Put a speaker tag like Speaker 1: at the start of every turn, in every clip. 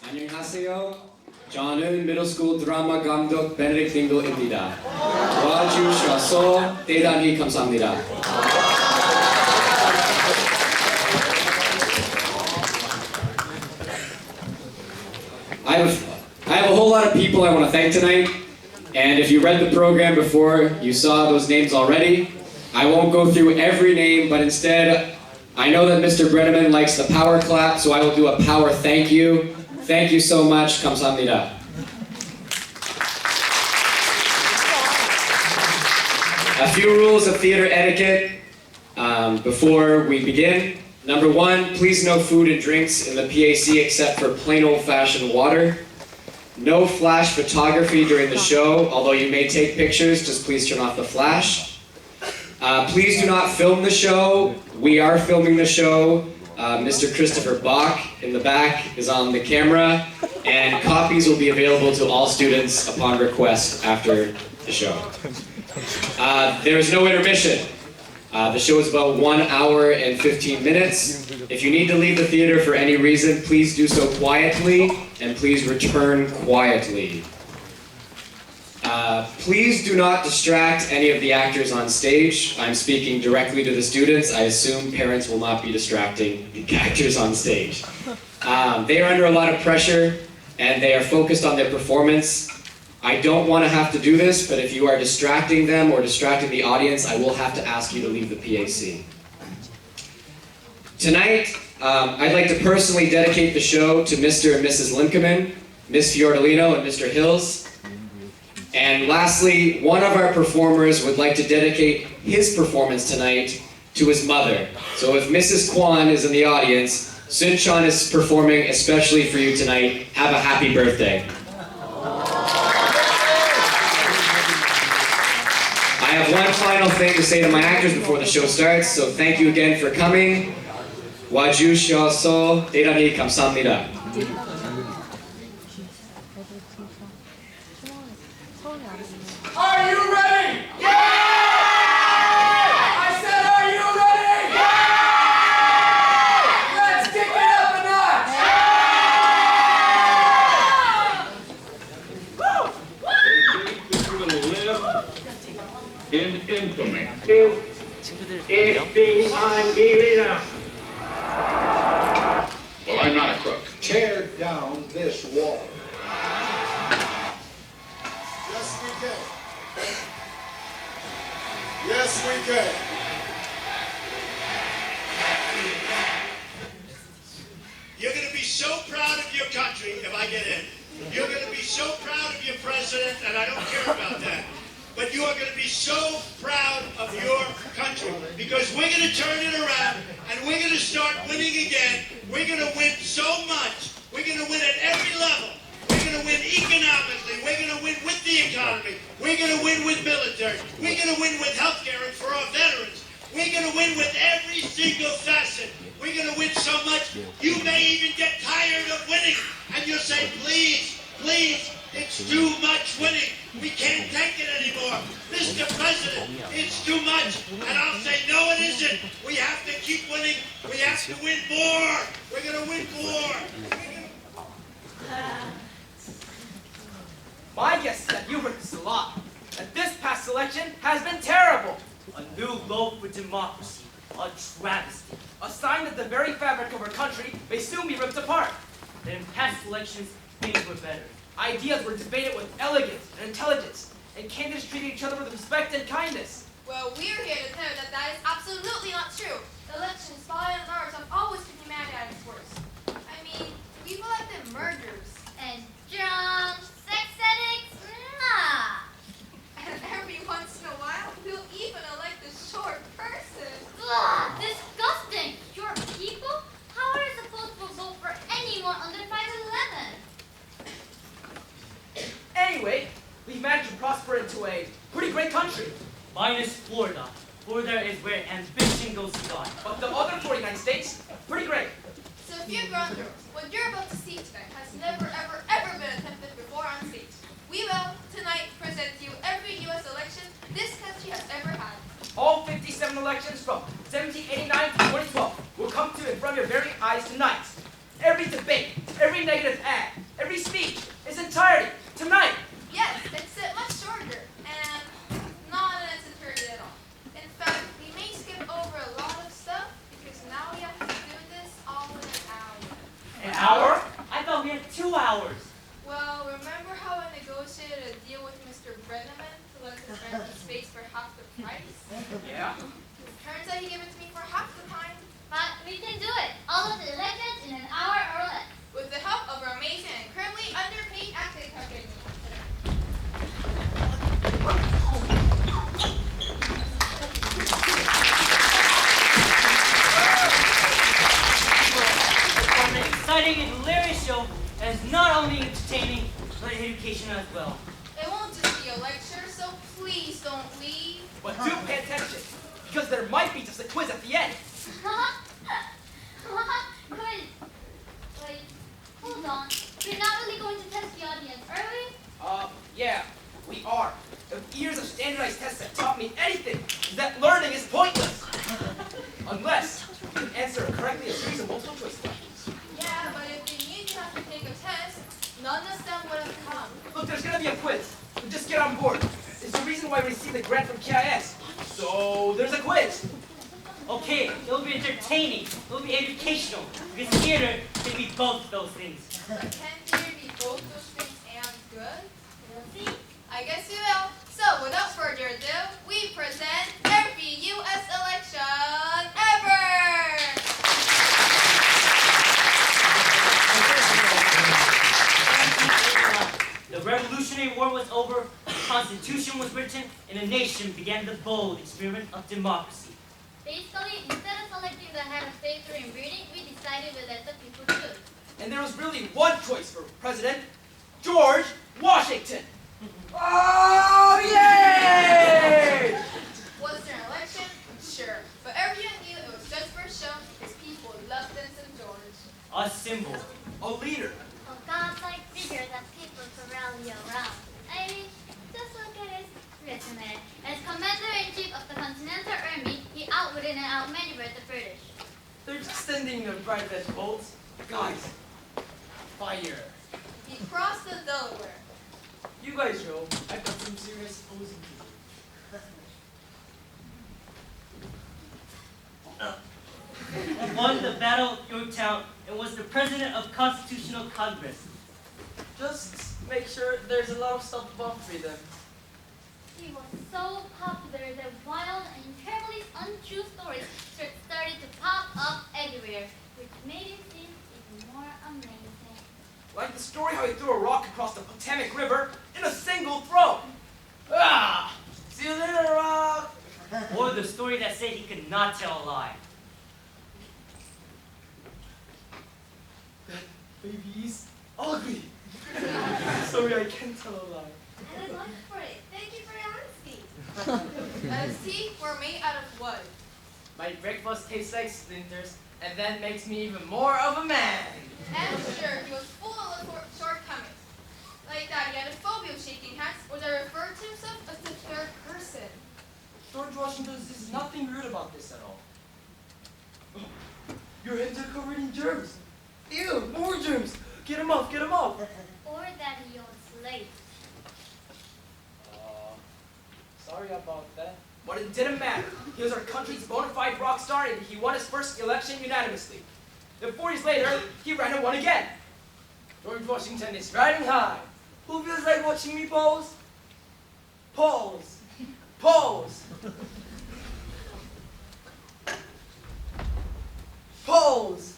Speaker 1: 안녕하세요. 저는 미들스쿨 드라마 감독 베네딕트 딩도입니다. 와주셔서 대단히 감사합니다. I have a whole lot of people I want to thank tonight, and if you read the program before, you saw those names already. I won't go through every name, but instead, I know that Mr. Brenneman likes the power clap, so I will do a power thank you. Thank you so much. 감사합니다. A few rules of theater etiquette before we begin. Number one, please no food and drinks in the PAC except for plain old-fashioned water. No flash photography during the show, although you may take pictures, just please turn off the flash. Please do not film the show. We are filming the show. Mr. Christopher Bach in the back is on the camera, and copies will be available to all students upon request after the show. There is no intermission. The show is about 1 hour and 15 minutes. If you need to leave the theater for any reason, please do so quietly, and please return quietly. Please do not distract any of the actors on stage. I'm speaking directly to the students. I assume parents will not be distracting the actors on stage. They are under a lot of pressure, and they are focused on their performance. I don't want to have to do this, but if you are distracting them or distracting the audience, I will have to ask you to leave the PAC. Tonight, I'd like to personally dedicate the show to Mr. and Mrs. Linkeman, Miss Fiordolino, and Mr. Hills. And lastly, one of our performers would like to dedicate his performance tonight to his mother. So if Mrs. Kwan is in the audience, Sun-chan is performing especially for you tonight. Have a happy birthday. I have one final thing to say to my actors before the show starts, so thank you again for coming. 와주셔서 대단히 감사합니다.
Speaker 2: Are you ready? Yeah! I said, are you ready? Yeah! Let's kick it up a notch!
Speaker 3: Yeah! Woo! Will live in infamy. Ich bin ein Berliner. Well, I'm not a crook.
Speaker 4: Tear down this wall. Yes, we can. Yes, we can.
Speaker 5: You're going to be so proud of your country if I get in. You're going to be so proud of your president, and I don't care about that. But you are going to be so proud of your country because we're going to turn it around and we're going to start winning again. We're going to win so much. We're going to win at every level. We're going to win economically. We're going to win with the economy. We're going to win with military. We're going to win with healthcare and for our veterans. We're going to win with every single facet. We're going to win so much, you may even get tired of winning. And you'll say, please, please, it's too much winning. We can't take it anymore. Mr. President, it's too much. And I'll say, no, it isn't. We have to keep winning. We have to win more. We're going to win more.
Speaker 2: My guess is that you heard this a lot. That this past election has been terrible. A new low for democracy. A travesty. A sign that the very fabric of our country may soon be ripped apart.
Speaker 6: That in past elections, things were better.
Speaker 2: Ideas were debated with elegance and intelligence, and candidates treated each other with respect and kindness.
Speaker 7: Well, we're here to tell you that that is absolutely not true. The elections, by and large, have always put humanity at its worst. I mean, we've elected murderers.
Speaker 8: And drunk, sex addicts,
Speaker 7: And every once in a while, we'll even elect a short person.
Speaker 8: Ugh, disgusting. Your people? How are you supposed to vote for anyone under 5'11"?
Speaker 2: Anyway, we've managed to prosper into a pretty great country.
Speaker 6: Minus Florida. Florida is where ambition goes to die.
Speaker 2: But the other 49 states, pretty great.
Speaker 7: So if you're grown girls, what you're about to see today has never, ever, ever been attempted before on stage. We will, tonight, present to you every U.S. election this country has ever had.
Speaker 2: All 57 elections from 1789 to 2012 will come to in front of your very eyes tonight. Every debate, every negative ad,
Speaker 6: powers.
Speaker 7: Well, remember how I negotiated a deal with Mr. Brenneman to let us rent the space for half the price?
Speaker 2: Yeah.
Speaker 7: Turns out he gave it to me for half the time.
Speaker 8: But we can do it. All of the elections in an hour or less.
Speaker 7: With the help of our amazing and currently underpaid acting company.
Speaker 6: From an exciting and hilarious show that is not only entertaining, but educational as well.
Speaker 7: It won't just be a lecture, so please don't leave.
Speaker 2: But do pay attention, because there might be just a quiz at the end.
Speaker 8: Quiz. Wait, hold on. We're not really going to test the audience, are we?
Speaker 2: Yeah, we are. If years of standardized tests have taught me anything, is that learning is pointless. Unless you can answer correctly a series of multiple choice questions.
Speaker 7: Yeah, but if they knew you have to take a test, none of them would have come.
Speaker 2: Look, there's gonna be a quiz. So just get on board. It's the reason why we received the grant from KIS. So there's a quiz.
Speaker 6: Okay, it'll be entertaining, it'll be educational, because theater can be both those things.
Speaker 7: But can theater be both those things and good?
Speaker 8: We'll see.
Speaker 7: I guess you will. So without further ado, we present every U.S. election ever!
Speaker 6: The Revolutionary War was over, the Constitution was written, and a nation began the bold experiment of democracy.
Speaker 8: Basically, instead of selecting the head of state during breeding, we decided we let the people choose.
Speaker 2: And there was really one choice for president, George Washington. Oh, yay!
Speaker 7: Was there an election? Sure. But everyone knew it was just for show because people loved Vincent George.
Speaker 6: A symbol.
Speaker 2: A leader.
Speaker 8: A godlike figure that people could rally around. I mean, just look at his resume. As Commander-in-Chief of the Continental Army, he outwitted and outmaneuvered the British.
Speaker 2: They're just sending their private boats. Guys, fire.
Speaker 7: He crossed the Delaware.
Speaker 2: You guys know, I've got some serious posing to do.
Speaker 6: He won the Battle of Yorktown and was the president of Constitutional Congress.
Speaker 2: Just make sure there's a lot of stuff above freedom.
Speaker 8: He was so popular that wild and terribly untrue stories started to pop up everywhere, which made it seem even more amazing.
Speaker 2: Like the story how he threw a rock across the Potomac River in a single throw. Ah! See you later, rock!
Speaker 6: Or the story that said he could not tell a lie.
Speaker 2: That baby is ugly. Sorry, I can't tell a lie.
Speaker 7: I would like for it. Thank you for your honesty. His teeth were made out of wood.
Speaker 2: My breakfast tastes like splinters, and that makes me even more of a man.
Speaker 7: And sure, he was full of shortcomings. Like that, he had a phobia of shaking hands, or that referred to himself as the third person.
Speaker 2: George Washington says nothing rude about this at all. Oh, your hands are covered in germs. Ew, more germs. Get him off, get him off.
Speaker 8: Or that he owned slaves.
Speaker 2: Sorry about that. But it didn't matter. He was our country's bona fide rock star, and he won his first election unanimously. Then 4 years later, he ran and won again. George Washington is riding high. Who feels like watching me pose? Pose. Pose. Pose.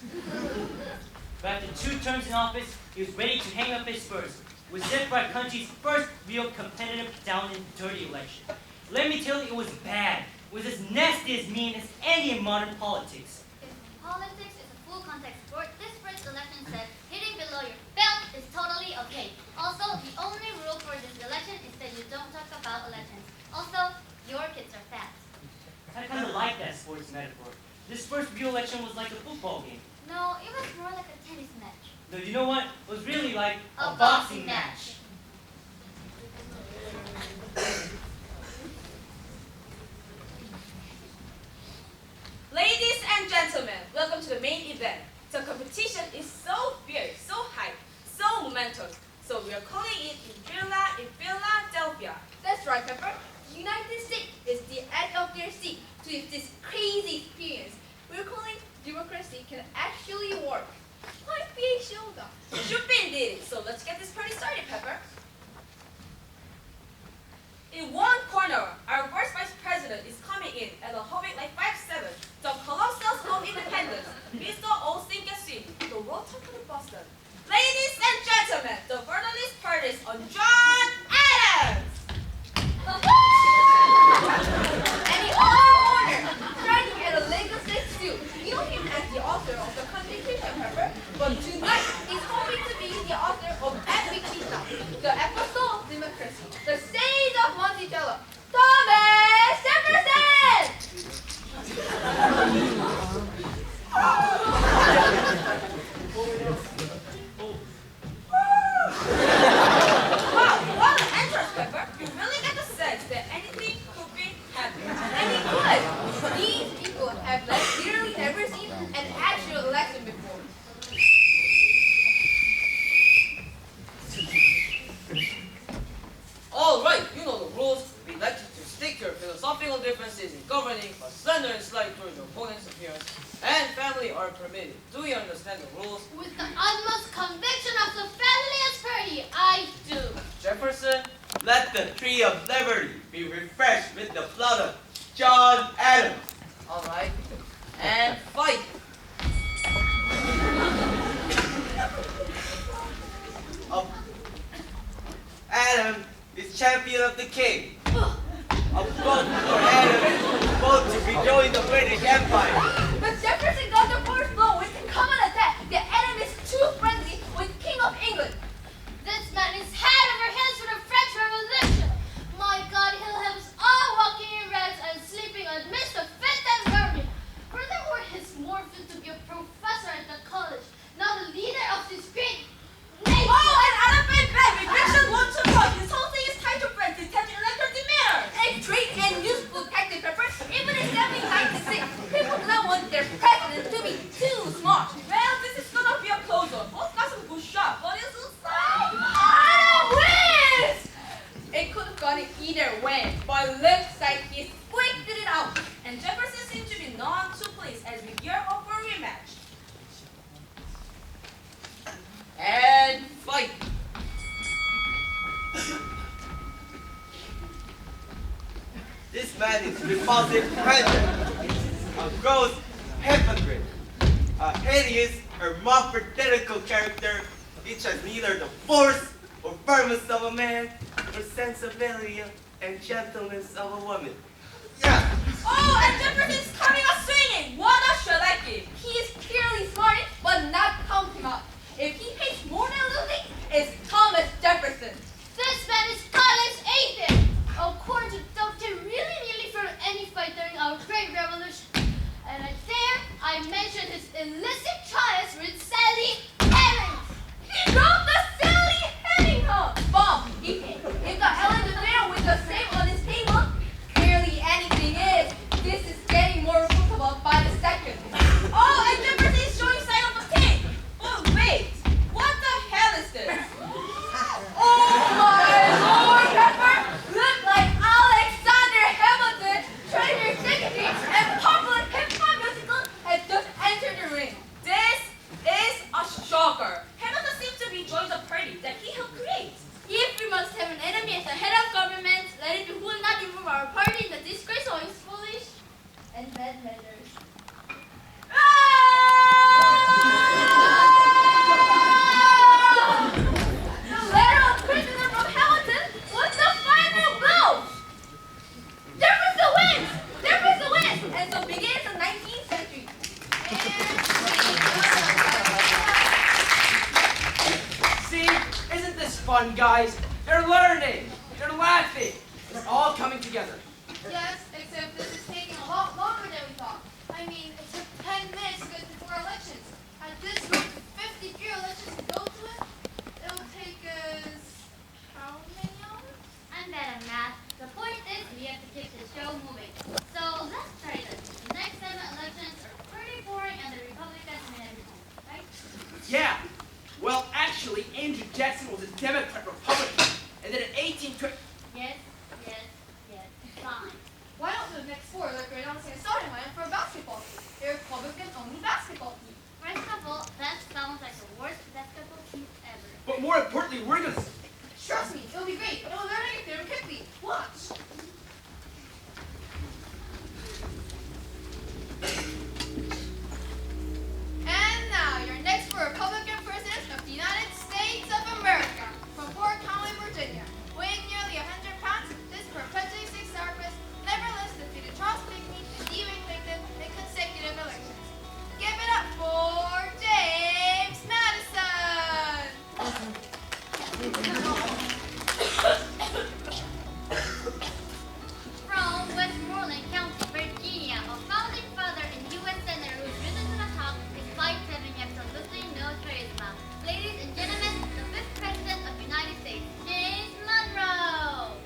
Speaker 6: But after 2 terms in office, he was ready to hang up his spurs. It was therefore our country's first real competitive, down and dirty election. Let me tell you, it was bad. It was as nasty as mean as any in modern politics.
Speaker 8: If politics is a full contact sport, this first election said hitting below your belt is totally okay. Also, the only rule for this election is that you don't talk about elections. Also, your kids are fat.
Speaker 6: I kind of like that sports metaphor. This first real election was like a football game.
Speaker 8: No, it was more like a tennis match.
Speaker 6: No, you know what? It was really like
Speaker 8: A boxing match.
Speaker 9: Ladies and gentlemen, welcome to the main event. The competition is so fierce, so high, so momentous. So we are calling it in Philadelphia.
Speaker 7: That's right, Pepper. The United States is the edge of their seat to this crazy experience. We're calling democracy can actually work. Quite be a show, though.
Speaker 9: Should be indeed. So let's get this party started, Pepper. In one corner, our first vice president is coming in at a hobbit like 5'7", the colossal of independence, Mr. Austin Gessin, the road to Boston. Ladies and gentlemen, the journalist parties on John Adams!
Speaker 7: And the other corner, riding at a Lego State suit, knew him as the author of the Constitution, Pepper, but tonight he's hoping to be the author of Epic Pizza, the Apostle of Democracy, the Sage of Monticello, Thomas Jefferson!
Speaker 9: Wow, what an entrance, Pepper! You really get the sense that anything could be happening.
Speaker 7: And he could. These people have literally never seen an actual election before.
Speaker 2: All right, you know the rules. We like you to stick your philosophical differences in governing, but slender and slight towards your opponent's appearance and family are permitted. Do you understand the rules?
Speaker 8: With the utmost conviction of the friendliest party, I do.
Speaker 2: Jefferson, let the tree of liberty be refreshed with the blood of John Adams. All right, and fight. Adam is champion of the king. A vote for Adam, vote to rejoin the British Empire.
Speaker 7: But Jefferson got the first blow with the common attack. The enemy is too friendly with King of England.
Speaker 8: This man is head over heels for the French Revolution. My God, he'll have us all walking in rags and sleeping amidst the fit and vermin. Furthermore, he's more fit to be a professor at the college, not a leader of this great nation.
Speaker 9: Oh, and Adam Baby, Richard wants to vote. This whole thing is tied to French detention electoral demeanor.
Speaker 7: A great and useful tactic, Pepper. Even in 1796, people do not want their president to be too smart.
Speaker 9: Well, this is gonna be a close one. Both got some good shot, but it's a
Speaker 7: Ah, wins! It could have gone either way, but looks like he squeaked it out.
Speaker 9: And Jefferson seems to be none too pleased as we gear up for a rematch.
Speaker 2: And fight. This man is repulsive prejudice, a gross hypocrite, a hideous, hermaphroditical character, which has neither the force or firmness of a man, nor sensibility and gentleness of a woman. Yeah.
Speaker 9: Oh, and Jefferson's coming up swinging. What a shellacking.
Speaker 7: He is clearly smart, but not counting out. If he hates more than losing, it's Thomas Jefferson.
Speaker 8: This man is College atheist. According to Dr. Really nearly for any fight during our great revolution. And I mentioned his illicit ties with Sally Hemings.
Speaker 7: He wrote the silly heading, huh? Bob, if the Ellen DeGeneres with the same on his table, clearly anything is. This is getting more reputable by the second.
Speaker 9: Oh, and Jefferson is showing sign of a king. Oh, wait. What the hell is this?
Speaker 7: Oh my Lord, Pepper! Look like Alexander Hamilton, Treasury Secretary, and popular hip-hop musical had just entered the ring.
Speaker 9: This is a shocker. Hamilton seems to be joining the party that he helped create.
Speaker 8: If we must have an enemy at the head of government, let it be who will not involve our party in the disgrace of his foolish and bad manners.
Speaker 7: The letter of prisoner from Hamilton was the final blow. Jefferson wins! Jefferson wins! And so begins the 19th century.
Speaker 2: See, isn't this fun, guys? They're learning. They're laughing. It's all coming together.
Speaker 7: Yes, except this is taking a lot longer than we thought. I mean, it took 10 minutes to get before elections. At this rate, 53 elections to go to it, it'll take us how many hours?
Speaker 8: I'm bad at math. The point is we have to keep the show moving. So let's try this. The next 7 elections are pretty boring and the Republicans may have won, right?
Speaker 2: Yeah. Well, actually, Andrew Jackson was a Democrat Republican, and then in 1820.
Speaker 8: Yes, fine.
Speaker 7: Why don't the next 4 like right on the same starting line for a basketball team? A Republican-only basketball team.
Speaker 8: First of all, that sounds like the worst basketball team
Speaker 2: more importantly, we're gonna...
Speaker 7: Trust me, it'll be great. You'll learn your theory quickly. Watch. And now, your next for Republican President of the United States of America, from Fort Conway, Virginia. Weighing nearly 100 pounds, this perpetually six-star nevertheless defeated Charles Pinckney and D.Wayne Clinton in consecutive elections. Give it up for James Madison!
Speaker 8: From Westmoreland County, Virginia, a founding father and U.S. Senator who's risen to the top despite having absolutely no charisma. Ladies and gentlemen, the fifth President of the United States, James Monroe!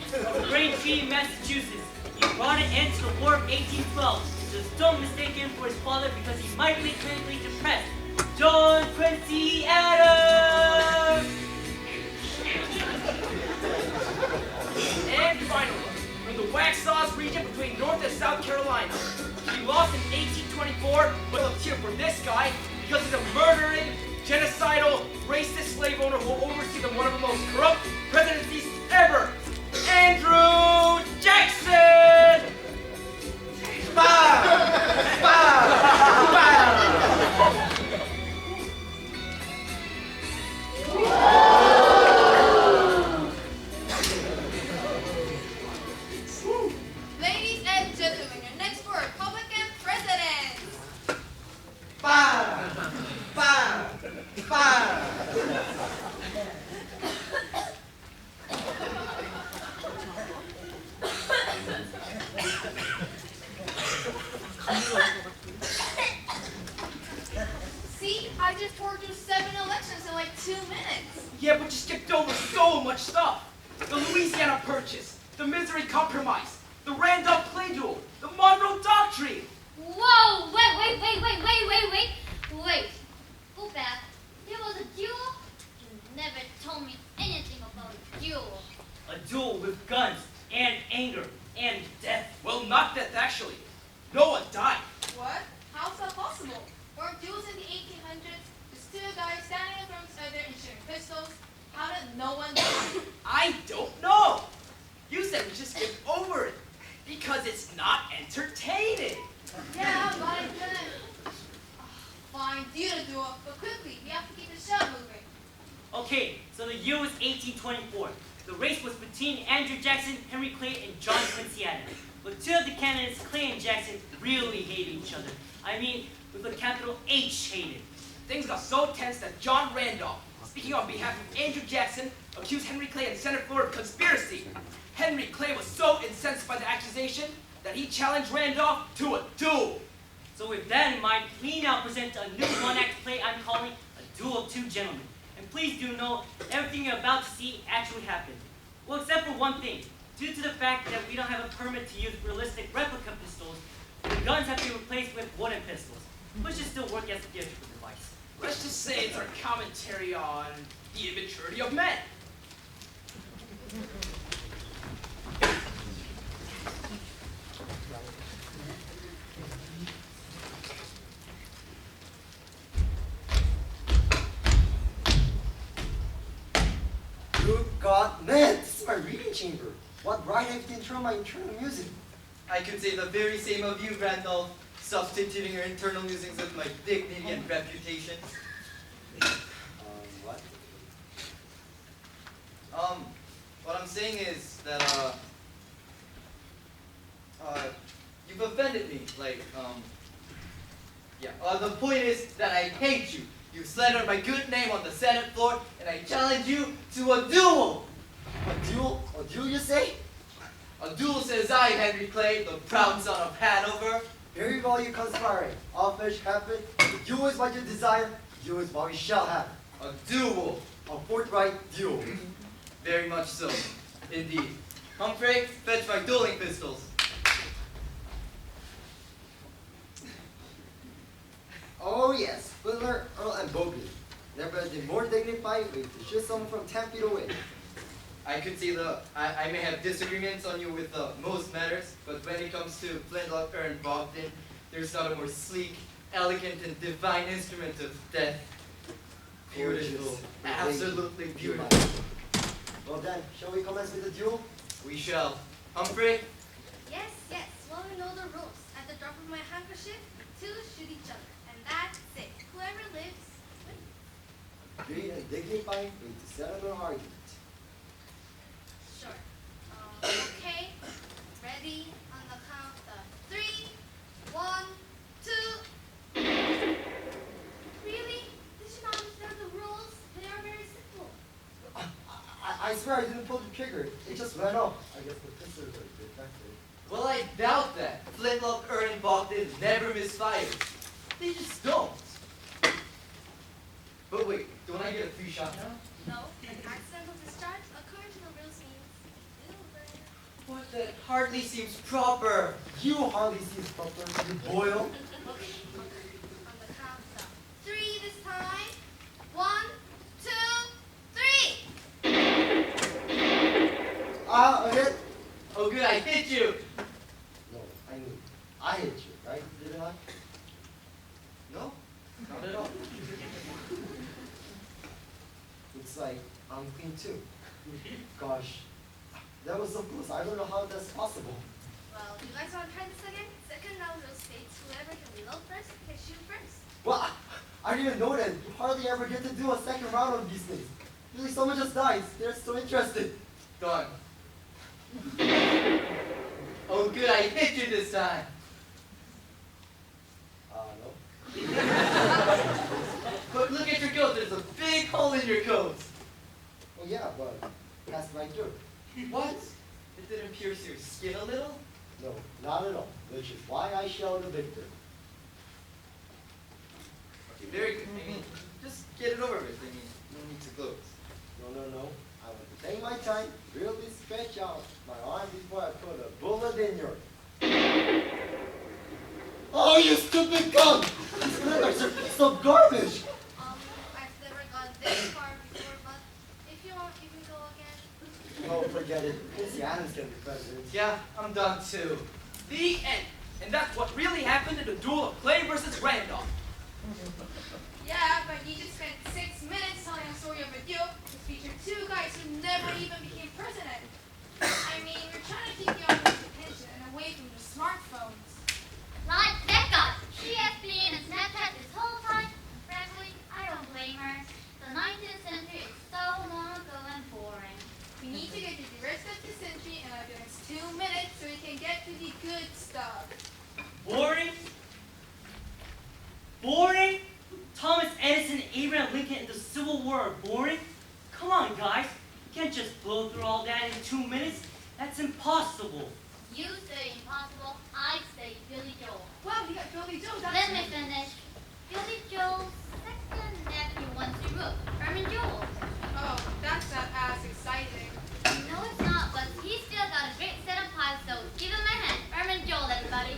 Speaker 6: From Braintree, Massachusetts, he brought an end to the War of 1812. Just don't mistake him for his father because he might be clinically depressed. John Quincy Adams!
Speaker 2: And finally, from the Waxhaws region between North and South Carolina. He lost in 1824, but let's cheer for this guy because he's a murdering, genocidal, racist slave owner who will oversee one of the most corrupt presidencies ever. Andrew Jackson! Bow! Bow! Bow!
Speaker 7: Ladies and gentlemen, your next for Republican President.
Speaker 2: Bow! Bow! Bow!
Speaker 7: See, I just toured through 7 elections in like 2 minutes.
Speaker 2: Yeah, but you skipped over so much stuff. The Louisiana Purchase, the Missouri Compromise, the Randolph-Clay duel, the Monroe Doctrine.
Speaker 8: Whoa! Wait! Go back. There was a duel? You never told me anything about a duel.
Speaker 6: A duel with guns and anger and death.
Speaker 2: Well, not death, actually. No one died.
Speaker 7: What? How's that possible? Weren't duels in the 1800s? Just 2 guys standing in front of each other and shooting pistols? How did no one die?
Speaker 2: I don't know. You said we just skip over it because it's not entertaining.
Speaker 7: Yeah, but I didn't. Fine, do the duel, but quickly, we have to keep the show moving.
Speaker 6: Okay, so the year was 1824. The race was between Andrew Jackson, Henry Clay, and John Quincy Adams. But 2 of the candidates, Clay and Jackson, really hated each other. I mean, with a capital H hated.
Speaker 2: Things got so tense that John Randolph, speaking on behalf of Andrew Jackson, accused Henry Clay and Senate floor of conspiracy. Henry Clay was so incensed by the accusation that he challenged Randolph to a duel.
Speaker 6: So with that in mind, we now present a new one-act play I'm calling A Duel of Two Gentlemen. And please do know, everything you're about to see actually happened. Well, except for one thing. Due to the fact that we don't have a permit to use realistic replica pistols, the guns have been replaced with wooden pistols, which should still work as a theatrical device.
Speaker 2: Let's just say it's our commentary on the immaturity of men.
Speaker 10: Good God, man, this is my reading chamber. What right have you thrown my internal music?
Speaker 11: I could say the very same of you, Randolph, substituting your internal musings with my dignity and reputation.
Speaker 10: What?
Speaker 11: What I'm saying is that, you've offended me, the point is that I hate you. You slandered my good name on the Senate floor, and I challenge you to a duel!
Speaker 10: A duel? A duel, you say?
Speaker 11: A duel, says I, Henry Clay, the proud son of Hanover.
Speaker 10: Very well, you conspire. All fish happen. The duel is what you desire. The duel is what we shall have.
Speaker 11: A duel.
Speaker 10: A forthright duel.
Speaker 11: Very much so, indeed. Humphrey, fetch my dueling pistols.
Speaker 10: Oh yes, Fiddler, Earl, and Bogey. Never been more dignified way to shoot someone from 10 feet away.
Speaker 11: I could see I may have disagreements on you with most matters, but when it comes to Flintlock and Bogdan, There's not a more sleek, elegant, and divine instrument of death. Beautiful.
Speaker 10: Gorgeous.
Speaker 11: Absolutely
Speaker 10: Thank you.
Speaker 11: beautiful.
Speaker 10: Well then, shall we commence with the duel?
Speaker 11: We shall. Humphrey?
Speaker 8: Yes, yes. Well, we know the rules. At the drop of my handkerchief, two shoot each other. And that's it. Whoever lives, wins.
Speaker 10: Agreed and dignified way to settle an argument.
Speaker 8: Sure. Okay. Ready on the count of 3. 1, 2. Really? Did you not understand the rules? They are very simple.
Speaker 10: I swear I didn't pull the trigger. It just went off. I guess the pistols are defective.
Speaker 11: Well, I doubt that. Flintlock, Ernie, Bogdan never misfires. They just don't. But wait, don't I get a free shot now?
Speaker 8: No, an accidental discharge according to the rules means silver.
Speaker 11: What? That hardly seems proper.
Speaker 10: You hardly see proper, you boil.
Speaker 8: Okay. On the count of 3 this time. 1, 2, 3.
Speaker 10: A hit.
Speaker 11: Oh good, I hit you.
Speaker 10: No, I mean, I hit you, right? Didn't I?
Speaker 11: No, not at all.
Speaker 10: Looks like I'm clean too. Gosh, that was so close. I don't know how that's possible.
Speaker 8: Well, you guys want to try this again? Second round rule states whoever can reload first can shoot first.
Speaker 10: Well, I didn't even know that. You hardly ever get to do a second round of these things. Usually someone just dies. They're so interested.
Speaker 11: Done. Oh good, I hit you this time.
Speaker 10: No.
Speaker 11: But look at your coat, there's a big hole in your coat.
Speaker 10: Oh yeah, but that's right through.
Speaker 11: What? It didn't pierce your skin a little?
Speaker 10: No, not at all. Which is why I shall the victor.
Speaker 11: Okay, very good. I mean, just get it over with. I mean, no need to gloat.
Speaker 10: No. I want to take my time, really stretch out my arm before I put a bullet in your... Oh, you stupid gun! These splinters are piece of garbage!
Speaker 8: I've never gone this far before, but if you want, you can go again.
Speaker 10: Oh, forget it. Quincy Adams can be president.
Speaker 11: Yeah, I'm done too.
Speaker 2: The end. And that's what really happened in the duel of Clay versus Randolph.
Speaker 7: Yeah, but you just spent 6 minutes telling a story of a duel which featured 2 guys who never even became president. I mean, we're trying to keep the audience's attention and away from the smartphones.
Speaker 8: Like that guy. She has been in Snapchat this whole time. Frankly, I don't blame her. The 19th century is so long ago and boring.
Speaker 7: We need to get to the rest of the century in like the next 2 minutes so we can get to the good stuff.
Speaker 6: Boring? Boring? Thomas Edison, Abraham Lincoln, and the Civil War are boring? Come on, guys. You can't just blow through all that in 2 minutes. That's impossible.
Speaker 8: You say impossible, I say Billy Joel.
Speaker 7: Wow, we got Billy Joe.
Speaker 8: Let me finish. Billy Joel's second nephew once he wrote Herman Joel.
Speaker 7: Oh, that's not as exciting.
Speaker 8: No, it's not, but he's still got a great set of pies, so give him a hand. Herman Joel, everybody.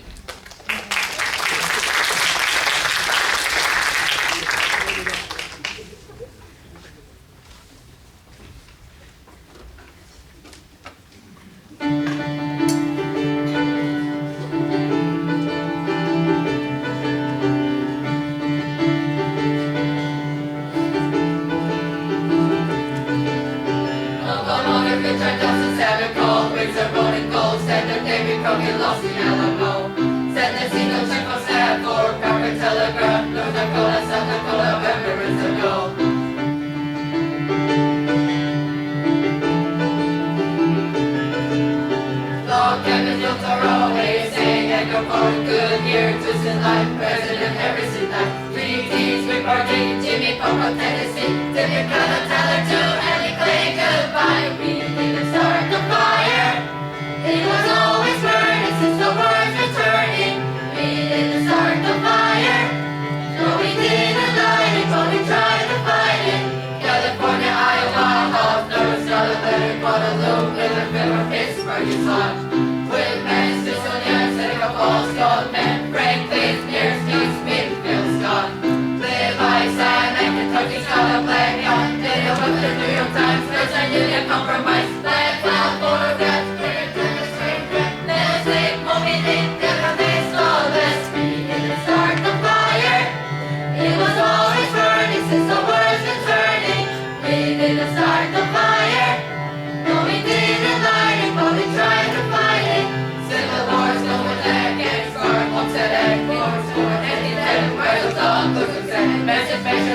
Speaker 8: Let's make movie, never miss all this.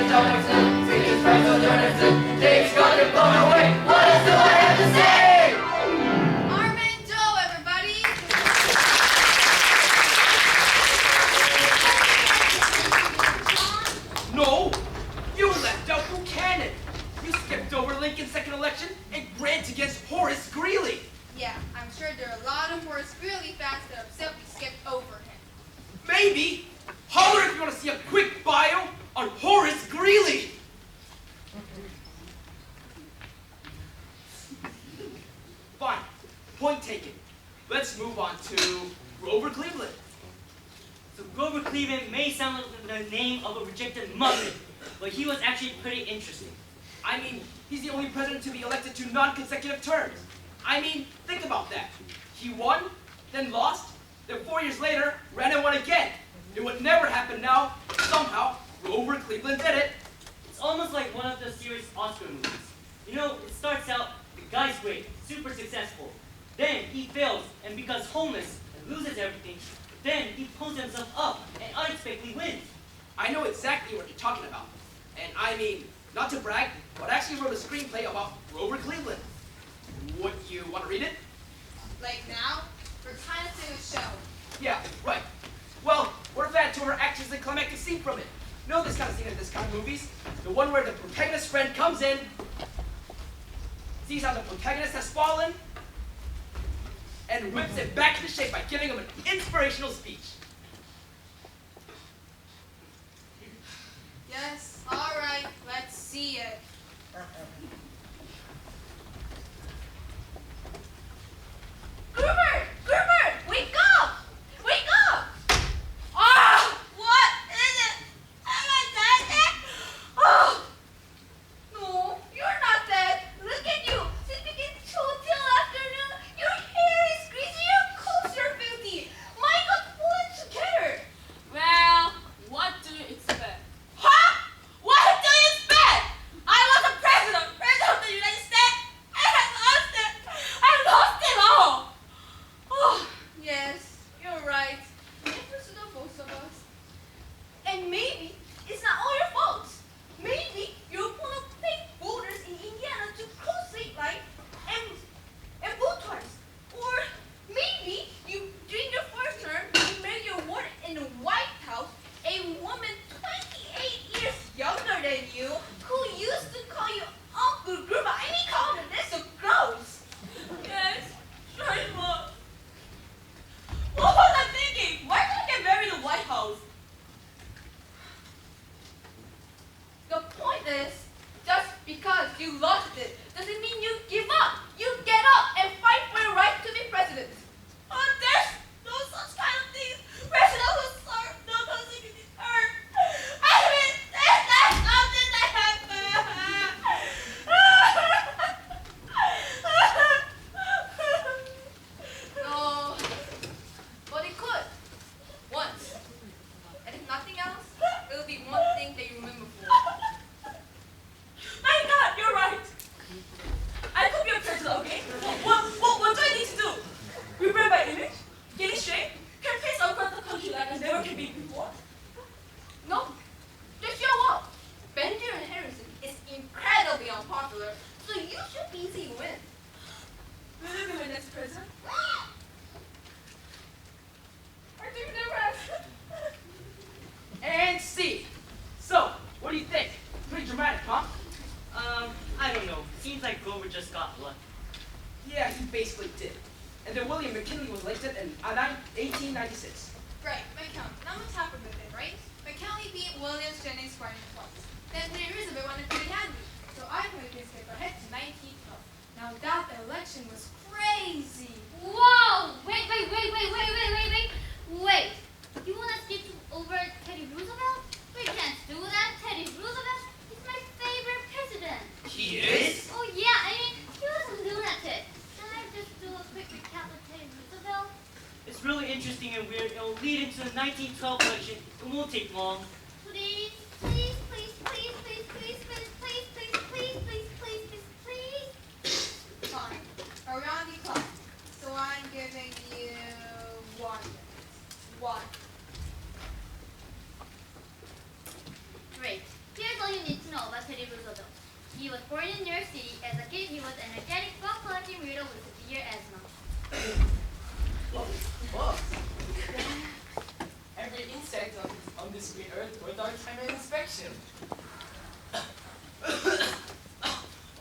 Speaker 11: Jefferson, sweetest Franklin Jefferson, things got to blow away. What else do I have to say?
Speaker 7: Armin Joe, everybody.
Speaker 2: No, you left out Buchanan. You skipped over Lincoln's second election and Grant against Horace Greeley.
Speaker 7: Yeah, I'm sure there are a lot of Horace Greeley fans that are upset we skipped over him.
Speaker 2: Maybe. Holler if you want to see a quick bio on Horace Greeley. Fine. Point taken. Let's move on to Grover Cleveland.
Speaker 6: So Grover Cleveland may sound like the name of a rejected Muppet, but he was actually pretty interesting.
Speaker 2: I mean, he's the only president to be elected to non-consecutive terms. I mean, think about that. He won, then lost, then 4 years later, ran and won again. It would never happen now. Somehow, Grover Cleveland did it.
Speaker 6: It's almost like one of the serious Oscar movies. You know, it starts out, the guy's great, super successful. Then he fails and becomes homeless and loses everything. Then he pulls himself up and unexpectedly wins.
Speaker 2: I know exactly what you're talking about. And I mean, not to brag, but I actually wrote a screenplay about Grover Cleveland. Would you want to read it?
Speaker 7: Like now, we're kind of doing a show.
Speaker 2: Yeah, right. Well, what if I had to her actors the climactic scene from it? You know this kind of scene in this kind of movies? The one where the protagonist's friend comes in, sees how the protagonist has fallen, and whips it back into shape by giving him an inspirational speech.
Speaker 7: Yes, all right, let's see it. Gruber! Gruber! Wake up! Wake up! Ah! What is it? Am I dead? Oh! No, you're not dead. Look at you. Sleeping until afternoon. Your hair is greasy. Your clothes are filthy. My God, pull it together.
Speaker 9: Well, what do you expect? Huh? What do you expect? I was a president of the United States, and I lost it. I lost it all. Oh,
Speaker 7: Yes, you're right. Difference to both of us. And maybe it's not all your fault. Maybe you pull up fake voters in Indiana to cross state line and vote twice. Or maybe you, during your first term, you made your word in the White House a woman 28 years younger than you who used to call you Uncle Gruber. I mean, call him this so gross.
Speaker 9: yes, sure it was. What was I thinking? Why did I get married in the White House?
Speaker 7: The point is, just because you lost it doesn't mean you give up. You get up and fight for your right to be president.
Speaker 9: Oh, there's no such kind of thing. President who served no consecutive term. I mean, that's something that happened.
Speaker 7: No, but it could. Once. And if nothing else, it'll be one thing that you remember for.
Speaker 9: My God, you're right. I could be a president, okay? What do I need to do? Repair my image? Get in shape? Campaigns across the country like I never can be before?
Speaker 7: No, just show up. Benjamin Harrison is incredibly unpopular, so you should be easy to win.
Speaker 9: Will you be my next president?
Speaker 7: I think never asked.
Speaker 2: And see. So, what do you think? Pretty dramatic, huh?
Speaker 6: I don't know. Seems like Grover just got lucky.
Speaker 2: Yeah, he basically did. And then William McKinley was elected in 1896.
Speaker 7: Right, McKinley. Not much happened with it, right? McKinley beat Williams Jennings Bryan twice. Then Teddy Roosevelt won it pretty handily. So I think we can skip ahead to 1912. Now that election was crazy.
Speaker 8: Whoa! Wait. You want to skip over Teddy Roosevelt? We can't do that. Teddy Roosevelt is my favorite president.
Speaker 2: He is?
Speaker 8: Oh yeah, I mean, he was a lunatic. Can I just do a quick recap of Teddy Roosevelt?
Speaker 6: It's really interesting and weird. It'll lead into the 1912 election. It won't take long.
Speaker 8: Please.
Speaker 7: Fine. Around the clock. So I'm giving you 1 minute. 1.
Speaker 8: Great. Here's all you He was born in New York City. As a kid, he was energetic, ball-collecting weirdo with severe asthma.
Speaker 2: Books. Every insect on this green earth worth our time and inspection.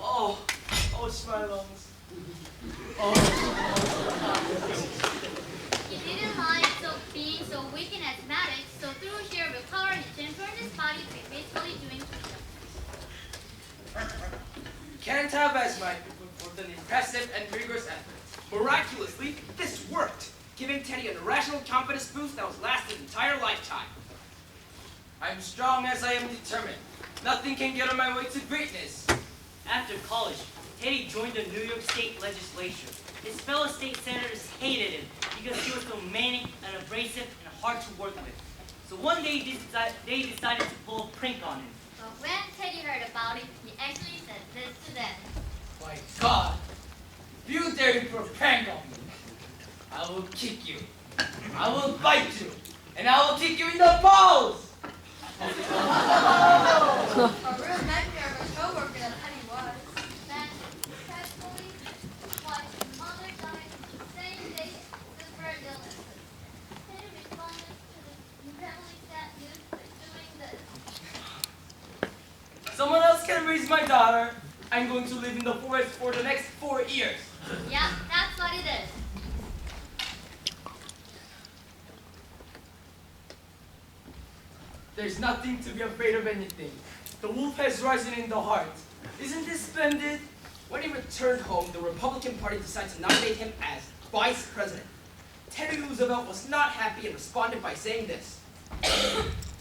Speaker 2: Oh, my lungs.
Speaker 8: He didn't like being so weak and asthmatic, so through sheer willpower, he transformed his body by basically doing push-ups.
Speaker 2: Can't have as my people performed an impressive and rigorous effort. Miraculously, this worked, giving Teddy an irrational confidence boost that was last his entire lifetime. I'm strong as I am determined. Nothing can get in my way to greatness.
Speaker 6: After college, Teddy joined the New York State Legislature. His fellow state senators hated him because he was so manic and abrasive and hard to work with. So one day they decided to pull a prank on him.
Speaker 8: But when Teddy heard about it, he actually said this to them.
Speaker 2: My God, if you dare to put a prank on me, I will kick you, I will bite you, and I will kick you in the balls!
Speaker 7: A real nightmare of a coworker that Teddy was.
Speaker 8: Then, tragically, his wife's mother died the same day with her illness. Teddy responded to the incredibly sad news by doing this.
Speaker 2: Someone else can raise my daughter. I'm going to live in the forest for the next 4 years.
Speaker 8: Yeah, that's what it is.
Speaker 2: There's nothing to be afraid of anything. The wolf has risen in the heart. Isn't this splendid? When he returned home, the Republican Party decided to nominate him as vice president. Teddy Roosevelt was not happy and responded by saying this.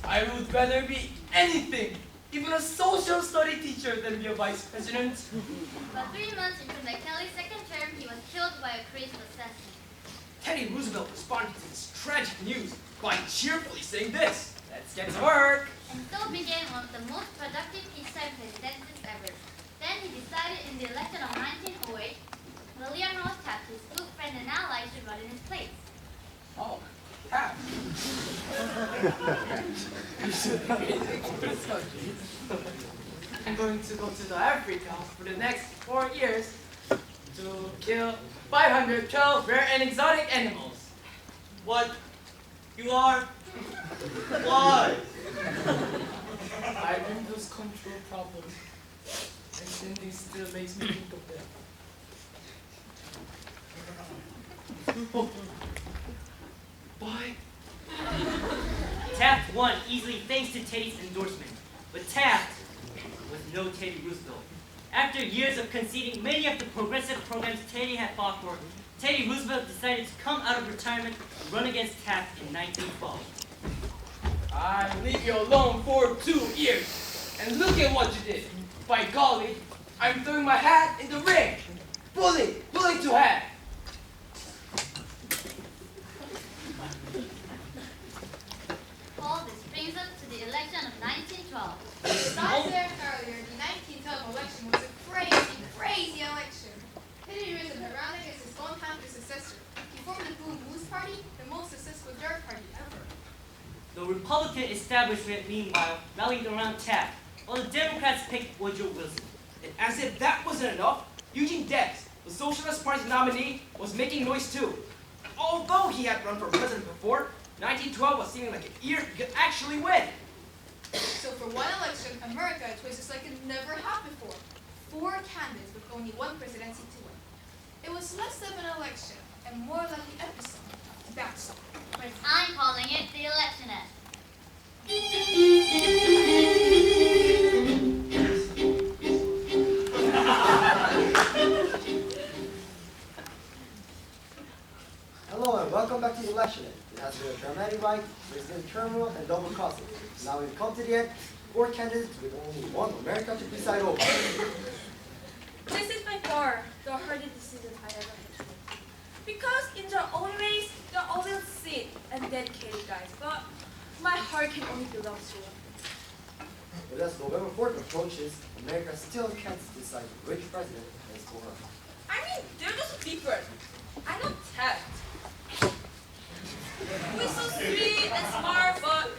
Speaker 2: I would rather be anything, even a social study teacher, than be a vice president.
Speaker 8: But 3 months into McKinley's second term, he was killed by a crazed assassin.
Speaker 2: Teddy Roosevelt responded to this tragic news by cheerfully saying this. Let's get to work.
Speaker 8: And so began one of the most productive peacetime presidencies ever. Then he decided in the election of 1908, William Ross Taft, his good friend and ally, should run in his place.
Speaker 2: Oh, Taft. I'm going to go to the Africa for the next 4 years to kill 512 rare and exotic animals.
Speaker 6: What? You are? Why?
Speaker 2: I lose control problems. And sending still makes me think of them. Oh. Why?
Speaker 6: Taft won easily thanks to Teddy's endorsement. But Taft was no Teddy Roosevelt. After years of conceding many of the progressive programs Teddy had fought for, Teddy Roosevelt decided to come out of retirement and run against Taft in 1912.
Speaker 2: I leave you alone for 2 years. And look at what you did. By golly, I'm throwing my hat in the ring. Bully to hat.
Speaker 8: All this brings us to the election of 1912.
Speaker 7: As I said earlier, the 1912 election was a crazy, crazy election. Teddy Roosevelt ran against his longtime successor. He formed the Boom Moose Party, the most successful dirt party ever.
Speaker 6: The Republican establishment, meanwhile, rallied around Taft, while the Democrats picked Woodrow Wilson.
Speaker 2: And as if that wasn't enough, Eugene Debs, the Socialist Party's nominee, was making noise too. Although he had run for president before, 1912 was seeming like a year he could actually win.
Speaker 7: So for one election, America twists like it never happened before. 4 candidates with only 1 presidency to win. It was less of an election and more like the episode of Backstop.
Speaker 8: I'm calling it the electionist.
Speaker 10: Hello and welcome back to the election. It has been a dramatic ride, there's been turmoil and double crossing. Now we've come to the end, 4 candidates with only 1 America to preside over.
Speaker 9: This is by far the hardest decision I ever had. Because in their own ways, they're all sick and dedicated guys, but my heart can only belong to one.
Speaker 10: But as November 4th approaches, America still can't decide which president is for her.
Speaker 9: I mean, they're just different. I know Ted. He's so sweet and smart, but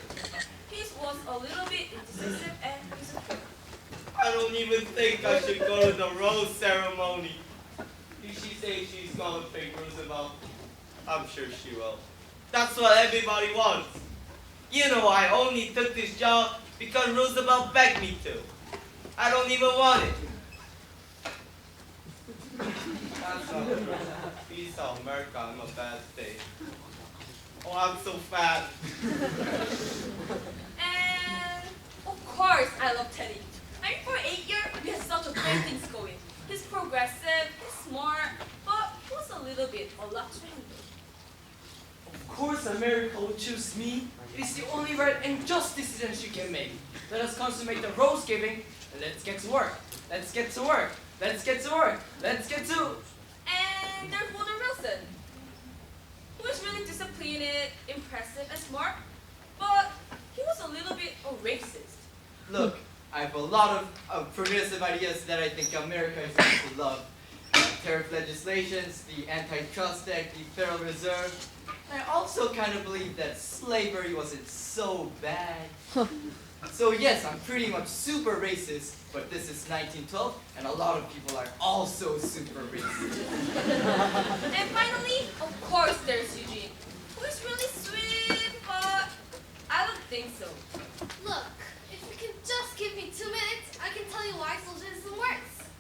Speaker 9: his was a little bit indecisive and insecure.
Speaker 6: I don't even
Speaker 11: even think I should go to the rose ceremony. If she says she's gonna pick Roosevelt, I'm sure she will. That's what everybody wants. You know, I only took this job because Roosevelt begged me to. I don't even want it. That's a piece of America on a bad day. Oh, I'm so fat.
Speaker 9: And of course, I love Teddy. I mean, for 8 years, we had such a great things going. He's progressive, he's smart, but he was a little bit a lot to handle.
Speaker 2: Of course America will choose me. It is the only right and just decision she can make. Let us consummate the rose giving, and let's get to work. Let's get to work. Let's get to work. Let's get to...
Speaker 9: And there's Woodrow Wilson, who was really disciplined, impressive, and smart, but he was a little bit a racist.
Speaker 11: Look, I have a lot of progressive ideas that I think America is going to love. Tariff legislations, the Antitrust Act, the Federal Reserve. And I also kind of believe that slavery wasn't so bad. So yes, I'm pretty much super racist, but this is 1912, and a lot of people are also super racist.
Speaker 9: And finally, of course, there's Eugene, who is really sweet, but I don't think so.
Speaker 8: Look, if you can just give me 2 minutes, I can tell you why socialism works.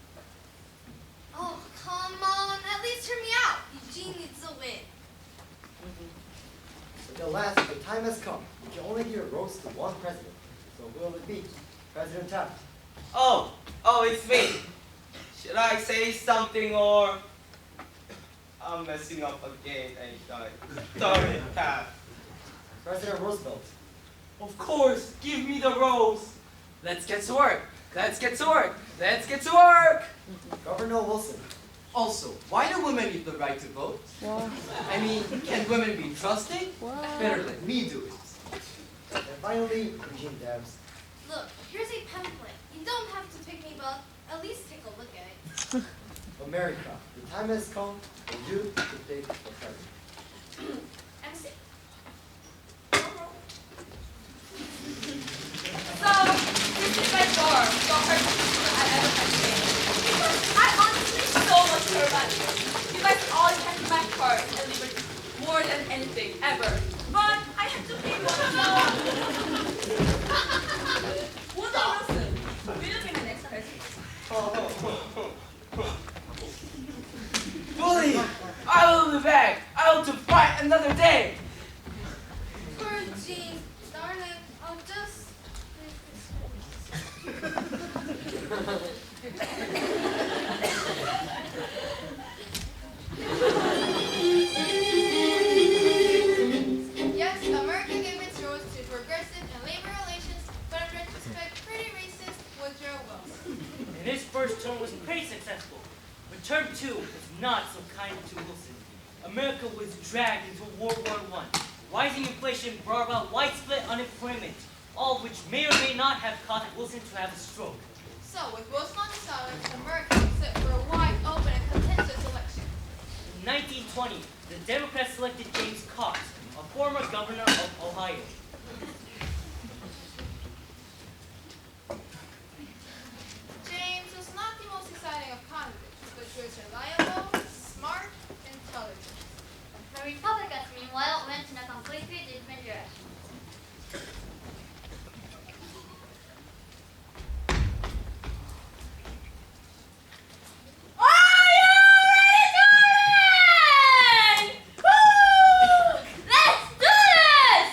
Speaker 8: Oh, come on, at least hear me out. Eugene needs a win.
Speaker 10: So the time has come. You can only give a roast to one president. So who will it be? President Taft.
Speaker 11: Oh, it's me. Should I say something or... I'm messing up again, ain't I? Darn it, Taft.
Speaker 10: President Roosevelt.
Speaker 2: Of course, give me the rose. Let's get to work. Let's get to work. Let's get to work.
Speaker 10: Governor Wilson.
Speaker 11: Also, why do women need the right to vote? I mean, can women be trusted? Better let me do it.
Speaker 10: And finally, Eugene Debs.
Speaker 8: Look, here's a pamphlet. You don't have to pick me, but at least take a look at it.
Speaker 10: America, the time has come for you to take the president.
Speaker 9: MC. So, this is by far the hardest decision I've ever had to make. Because I honestly so much care about you. You guys all have my heart and liberty more than anything ever. But I have to pick one of you. Woodrow Wilson, will you be my next president?
Speaker 2: Bully, I will be back. I will to fight another day.
Speaker 8: Poor Eugene. Darn it, I'll just make Yes, America gave its rose to progressive and labor relations, but in retrospect, pretty racist Woodrow Wilson.
Speaker 6: And his first term was pretty successful, but term 2 was not so kind to Wilson. America was dragged into World War I. Rising inflation brought about widespread unemployment, all of which may or may not have caused Wilson to have a stroke.
Speaker 8: So, with Wilson on the sidelines, America was set for a wide open and contentious election.
Speaker 6: In 1920, the Democrats selected James Cox, a former governor of Ohio.
Speaker 8: James was not the most exciting of candidates, but he was reliable, smart, intelligent. The Republicans, meanwhile, went in a completely different direction.
Speaker 9: Are you ready to run? Woo! Let's do this!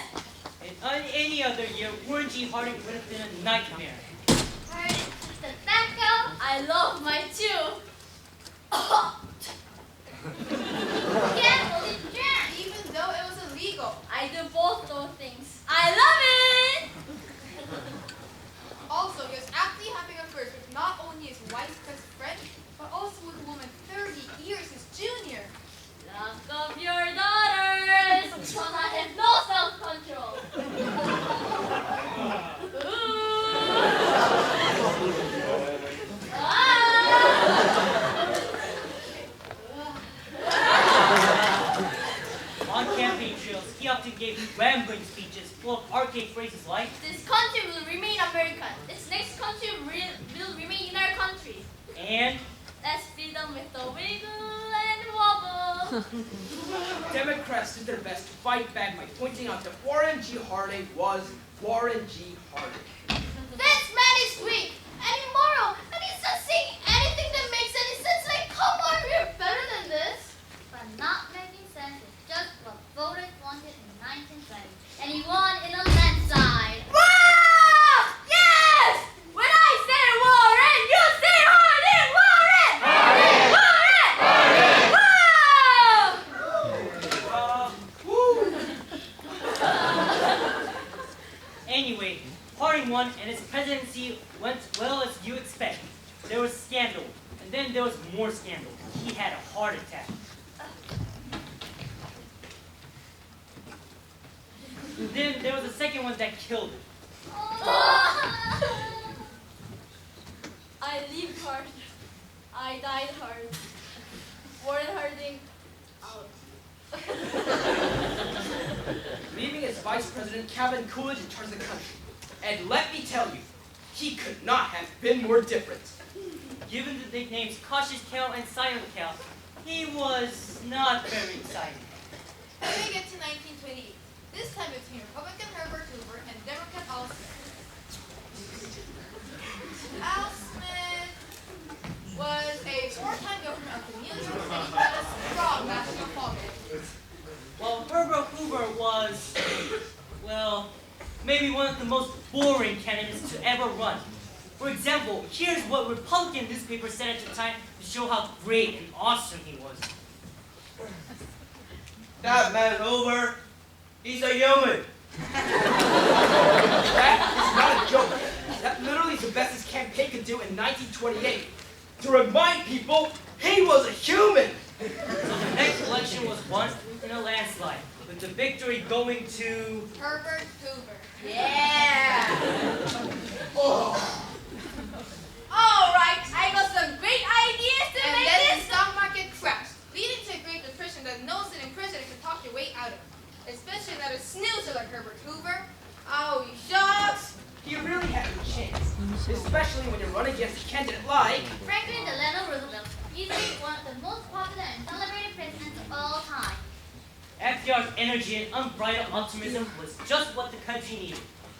Speaker 6: In any other year, Warren G. Harding would have been a nightmare.
Speaker 8: Alright, tobacco, I love my chew. Can't believe you can. Even though it was illegal. I do both those things.
Speaker 9: I love it!
Speaker 8: Also, he was aptly having affairs with not only his wife's best friend, but also with a woman 30 years his junior.
Speaker 9: Lock up your daughters!
Speaker 8: John, I have no self-control.
Speaker 6: On campaign trails, he often gave rambling speeches full of archaic phrases like,
Speaker 8: This country will remain American. This next country will remain in our country.
Speaker 6: and
Speaker 8: Let's feed them with the wiggle and wobble.
Speaker 2: Democrats did their best to fight back by pointing out that Warren G. Harding was Warren G. Harding.
Speaker 8: This man is weak and immoral, and he's not saying anything that makes any sense. Like, come on, we're better than this. But not making sense is just what voters wanted in 1920, and he won in a landslide. Wow! Yes! When I say Warren, you say Harding! Warren! Harding! Harding!
Speaker 6: Anyway, Harding won and his presidency went well as you expect. There was scandal, and then there was more scandal. He had a heart attack. And then there was a second one that killed him.
Speaker 7: I lived hard. I died hard. Warren Harding, out.
Speaker 2: Leaving as Vice President Calvin Coolidge in charge of the country. And let me tell you, he could not have been more different.
Speaker 6: Given the nicknames Cautious Cal and Silent Cal, he was not very exciting.
Speaker 7: Then we get to 1928. This time between Republican Herbert Hoover and Democrat Al Smith. Al Smith was a four-time governor of the New York City with a strong national following.
Speaker 6: Well, Herbert Hoover was, well, maybe one of the most boring candidates to ever run. For example, here's what Republican newspapers said at the time to show how great and awesome he was.
Speaker 2: That man Hoover, he's a human. That is not a joke. That literally is the best his campaign could do in 1928. To remind people, he was a human.
Speaker 6: So the next election was won in a landslide, with the victory going to...
Speaker 7: Herbert Hoover. Yeah! Alright, I got some great ideas to make this. And then the stock market crashed, leading to a Great Depression that no sitting president could talk your way out of. Especially not a snoozer like Herbert Hoover. Oh, shucks!
Speaker 2: He really had a chance, especially when you run against a candidate like
Speaker 8: Franklin Delano Roosevelt, easily one of the most popular and celebrated presidents of all time.
Speaker 6: FDR's energy and unbridled optimism was just what the country needed.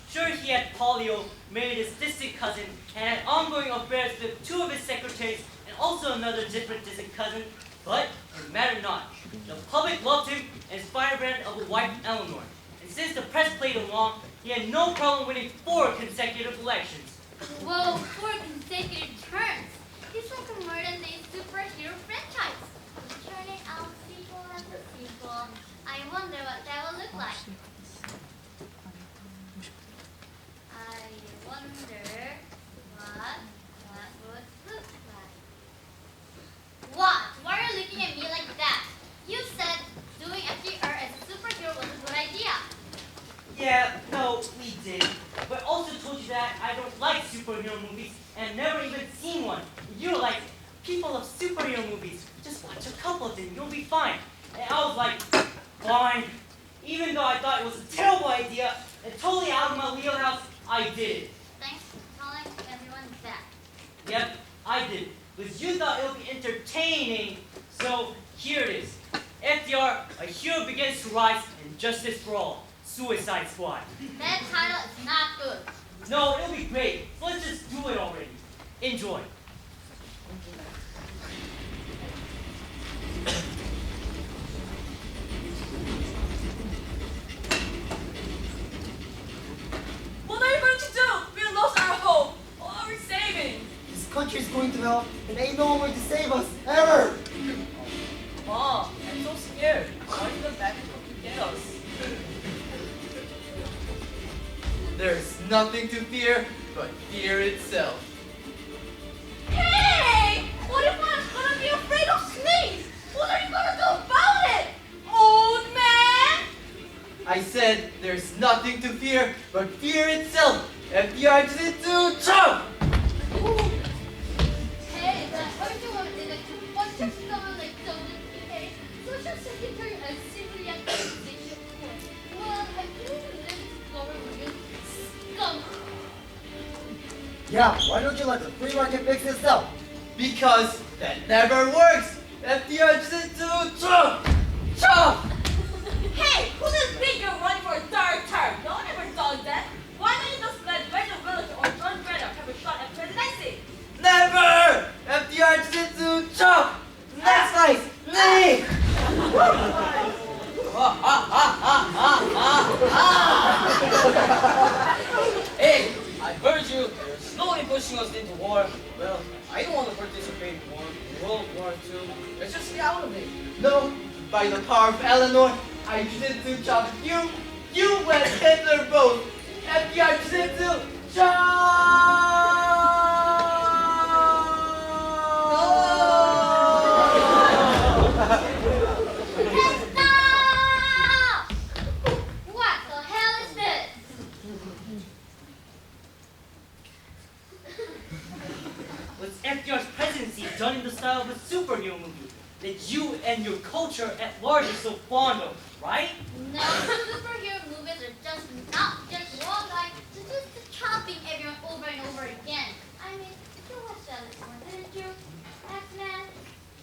Speaker 6: Sure, he had polio, married his distant cousin, and had ongoing affairs with two of his secretaries and also another different distant cousin, but it mattered not. The public loved him and his firebrand of a wife, Eleanor. And since the press played along, he had no problem winning 4 consecutive elections.
Speaker 8: Whoa, 4 consecutive terms. He's like a modern-day superhero franchise. Turning out sequel after sequel. I wonder what that will look like. I wonder what would look like. What? Why are you looking at me like that? You said doing FDR as a superhero was a good idea.
Speaker 6: Yeah, no, we did. But also told you that I don't like superhero movies and never even seen one. You're like, people love superhero movies. Just watch a couple of them, you'll be fine. And I was like, fine. Even though I thought it was a terrible idea and totally out of my wheelhouse, I did it.
Speaker 8: Thanks for telling everyone that.
Speaker 6: Yep, I did. Because you thought it would be entertaining. So here it is. FDR, a hero begins to rise, and justice for all. Suicide Squad.
Speaker 8: That title is not good.
Speaker 6: No, it'll be great. So let's just do it already. Enjoy.
Speaker 9: What are you going to do? We lost our home, all our savings.
Speaker 10: This country's going to hell, and ain't no one going to save us, ever!
Speaker 2: Mom, I'm so scared. Why did the bad people get us?
Speaker 11: There's nothing to fear but fear itself.
Speaker 7: Hey! What if I'm gonna be afraid of snakes? What are you gonna do about it? Old man!
Speaker 11: I said there's nothing to fear but fear itself. FDR did it too. Jump!
Speaker 8: Hey, the urgent woman in the bunch of someone like Donald P.A. Social Secretary and Civilian Organization. Well, I believe the limits government
Speaker 10: Yeah, why don't you let the free market fix itself?
Speaker 11: Because that never works. FDR just do Trump. Trump.
Speaker 9: Hey, who does think you're running for a third term? No one ever thought that. Why don't you just let Venezuela or John Brennan have a shot at presidency?
Speaker 11: Never. FDR just do Trump. Next place, me.
Speaker 2: Hey, I heard you. You're slowly pushing us into war. Well, I don't want to participate in war. World War II. Let's just stay out of it.
Speaker 11: No, by the power of Eleanor, I just do Trump. You and Hitler both. FDR just do
Speaker 8: Stop! What the hell is this?
Speaker 6: Was FDR's presidency done in the style of a superhero movie that you and your culture at large are so fond of, right?
Speaker 8: No, superhero movies are just not just one guy just chopping everyone over and over again. I mean, you watched that one, didn't you? X-Men,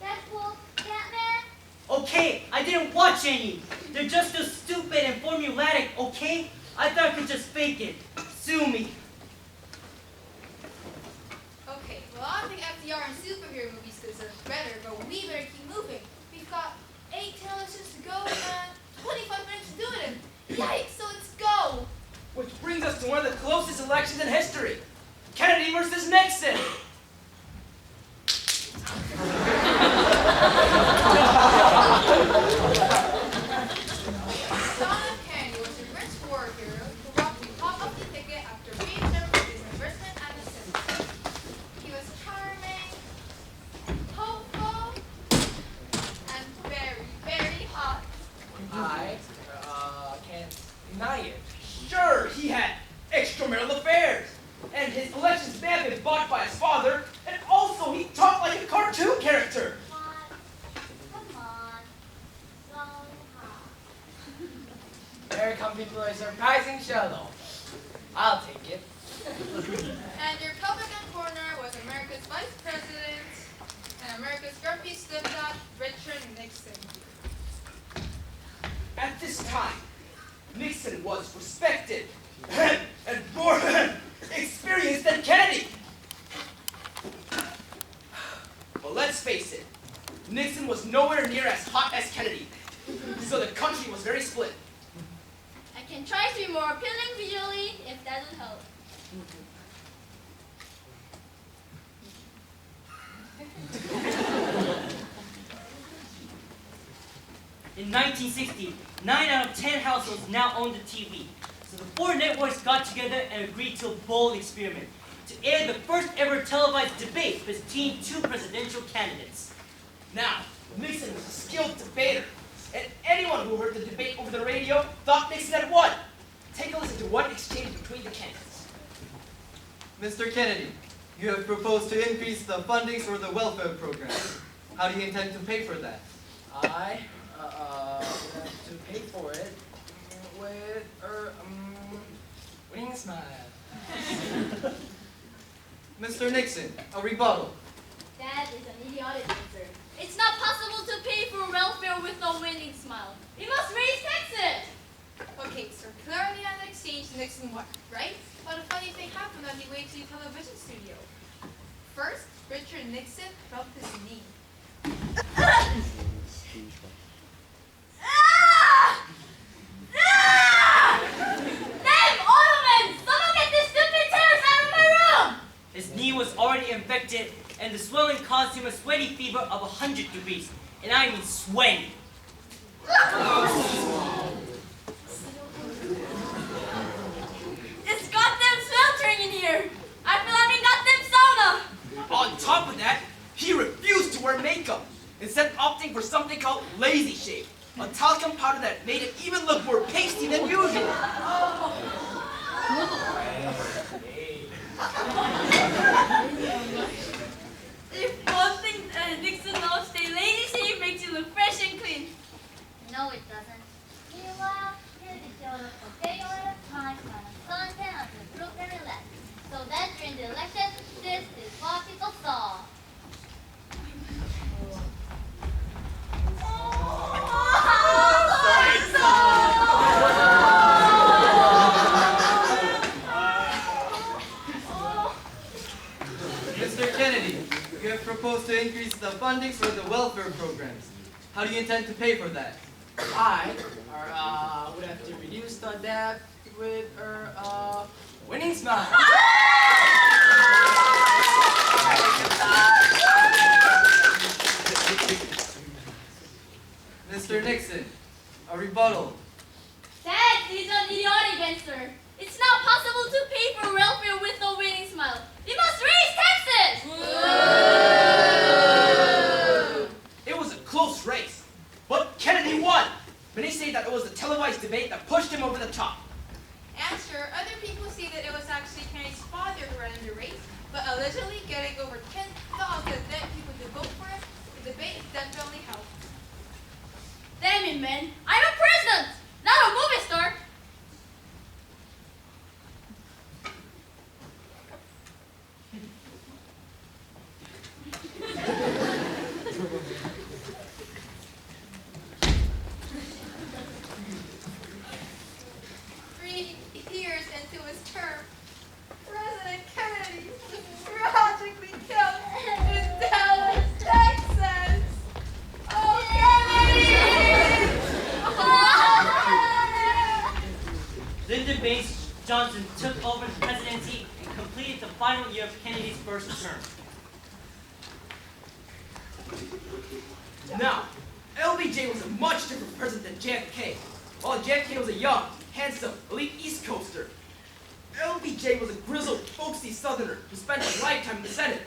Speaker 8: Deadpool, Batman.
Speaker 6: Okay, I didn't watch any. They're just so stupid and formulaic, okay? I thought I could just fake it. Sue me.
Speaker 7: Okay, well I think FDR and superhero movies deserve better, but we better keep moving. We've got 8 elections to go and 25 minutes to do it in. Yikes, so let's go!
Speaker 2: Which brings us to one of the closest elections in history. Kennedy versus Nixon.
Speaker 7: John F. Kennedy was a rich war hero who robbed the top of the ticket after being served with his investment at the Senate. He was charming, hopeful, and very, very hot.
Speaker 2: I can't deny it. Sure, he had extramarital affairs, and his collections may have been bought by his father, and also he talked like a cartoon character.
Speaker 8: Come on. So hot.
Speaker 2: American people are surprising shallow. I'll take it.
Speaker 7: And the Republican corner was America's vice president and America's grumpy slipknot, Richard Nixon.
Speaker 2: At this time, Nixon was respected and more experienced than Kennedy. But let's face it, Nixon was nowhere near as hot as Kennedy, so the country was very split.
Speaker 8: I can try to be more appealing visually if that would help.
Speaker 6: In 1960, 9 out of 10 households now owned a TV. So the 4 networks got together and agreed to a bold experiment to air the first ever televised debate between 2 presidential candidates.
Speaker 2: Now, Nixon was a skilled debater, and anyone who heard the debate over the radio thought Nixon had won. Take a listen to one exchange between the candidates.
Speaker 11: Mr. Kennedy, you have proposed to increase the funding for the welfare program. How do you intend to pay for that?
Speaker 2: I have to pay for it with winning a smile.
Speaker 11: Mr. Nixon, a rebuttal.
Speaker 8: That is an idiotic answer. It's not possible to pay for welfare with a winning smile. We must raise taxes!
Speaker 7: Okay, so clearly at the exchange, Nixon won, right? But a funny thing happened on the way to the television studio. First, Richard Nixon felt his knee.
Speaker 8: Damn, Ottoman! Someone get this stupid terrorist out of my room!
Speaker 6: His knee was already infected, and the swelling caused him a sweaty fever of 100 degrees. And I mean sweaty.
Speaker 8: It's goddamn sweltering in here! I feel I'm in goddamn sauna!
Speaker 2: On top of that, he refused to wear makeup, instead opting for something called Lazy Shave, a talcum powder that made it even look more pasty than usual.
Speaker 8: If one thing Nixon knows, stay lazy shave makes you look fresh and clean. No, it doesn't. Meanwhile, Kennedy showed up a day or at a time on a suntan on the Brooklyn elect. So that during the election,
Speaker 11: have proposed to increase the fundings for the welfare programs. How do you intend to pay for that?
Speaker 2: I would have to reduce the debt with winning smile.
Speaker 11: Mr. Nixon, a rebuttal.
Speaker 8: That is an idiotic answer. It's not possible to pay for welfare with a winning smile. You must raise taxes!
Speaker 2: It was a close race, but Kennedy won. Many say that it was the televised debate that pushed him over the top.
Speaker 7: Answer, other people say that it was actually Kennedy's father who ran the race, but allegedly getting over 10,000 dead people to vote for it, the debate definitely helped.
Speaker 8: Damn it, man. I'm a president, not a movie star.
Speaker 7: Years into his term, President Kennedy was tragically killed in Dallas, Texas. Oh, Kennedy!
Speaker 6: Lyndon Baines Johnson took over the presidency and completed the final year of Kennedy's first term.
Speaker 2: Now, LBJ was a much different president than JFK. While JFK was a young, handsome, elite East Coaster, LBJ was a grizzled, folksy Southerner who spent a lifetime in the Senate.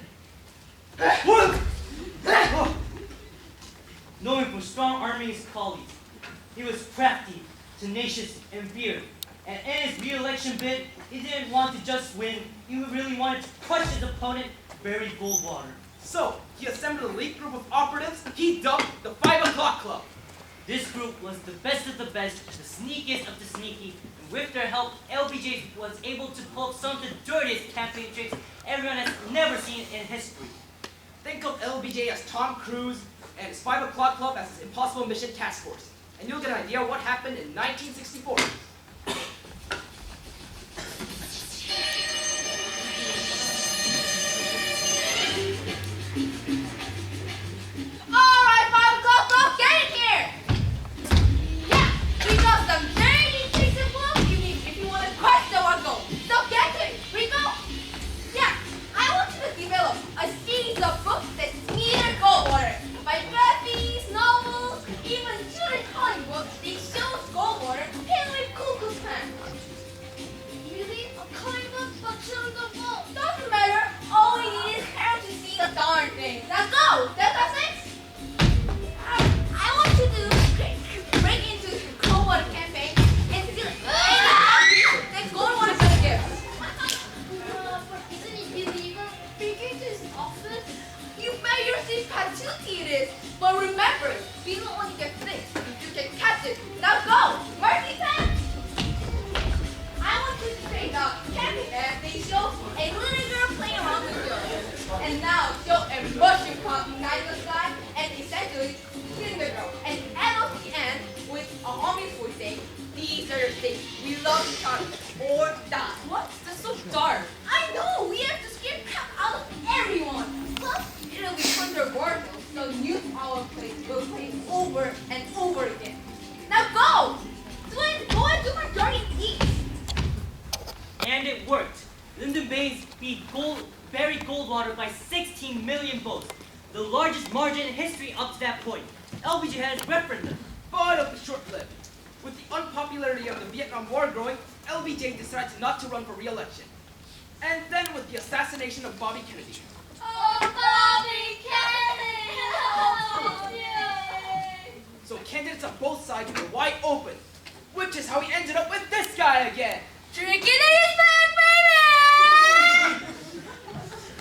Speaker 6: Known for strong arming his colleagues, he was crafty, tenacious, and fierce. And in his re-election bid, he didn't want to just win, he really wanted to crush his opponent, Barry Goldwater.
Speaker 2: So, he assembled an elite group of operatives he dubbed the 5 O'Clock Club.
Speaker 6: This group was the best of the best, the sneakiest of the sneaky, and with their help, LBJ was able to pull up some of the dirtiest campaign tricks everyone has never seen in history.
Speaker 2: Think of LBJ as Tom Cruise and his 5 O'Clock Club as his Impossible Mission Task Force, and you'll get an idea of what happened in 1964.
Speaker 7: Alright, 5 o'clock, bro, get in here! Yeah, we got some dirty tricks and books if you want to crush the one goal. So get to it, Rico! Yeah, I want you to develop a series of books that smear Goldwater. Biographies, novels, even children's comic books, they show Goldwater paired with Ku Klux Klan.
Speaker 8: Really? A comic book but children don't know.
Speaker 7: Doesn't matter, all we need is parents to see the darn thing. Now go, Delta 6! I want you to break into the Goldwater campaign and steal it. Then Goldwater better give.
Speaker 8: But isn't it illegal? Break into his office?
Speaker 7: You bet your secret had 2 theaters. But remember, we don't only get things, you get captured. Now go! Mercy Pen! I want you to create a camping app they show a little girl playing around with girls. And now show a mushroom cloud inside the sky and essentially killing the girl. And end of the end with a homies voice saying, these are the things we love each other or die. What? That's so dark. I know! We have to scare crap out of everyone. Plus, it'll be controversial, so new our place will play over and over again. Now go! Go and do my dirty deeds!
Speaker 6: And it worked. Lyndon Baines beat Barry Goldwater by 16 million votes, the largest margin in history up to that point. LBJ had his referendum.
Speaker 2: But it was short-lived. With the unpopularity of the Vietnam War growing, LBJ decided not to run for re-election. And then with the assassination of Bobby Kennedy.
Speaker 8: Oh, Bobby Kennedy! Oh, yay!
Speaker 2: So candidates on both sides were wide open, which is how he ended up with this guy again.
Speaker 8: Drinking is back, baby!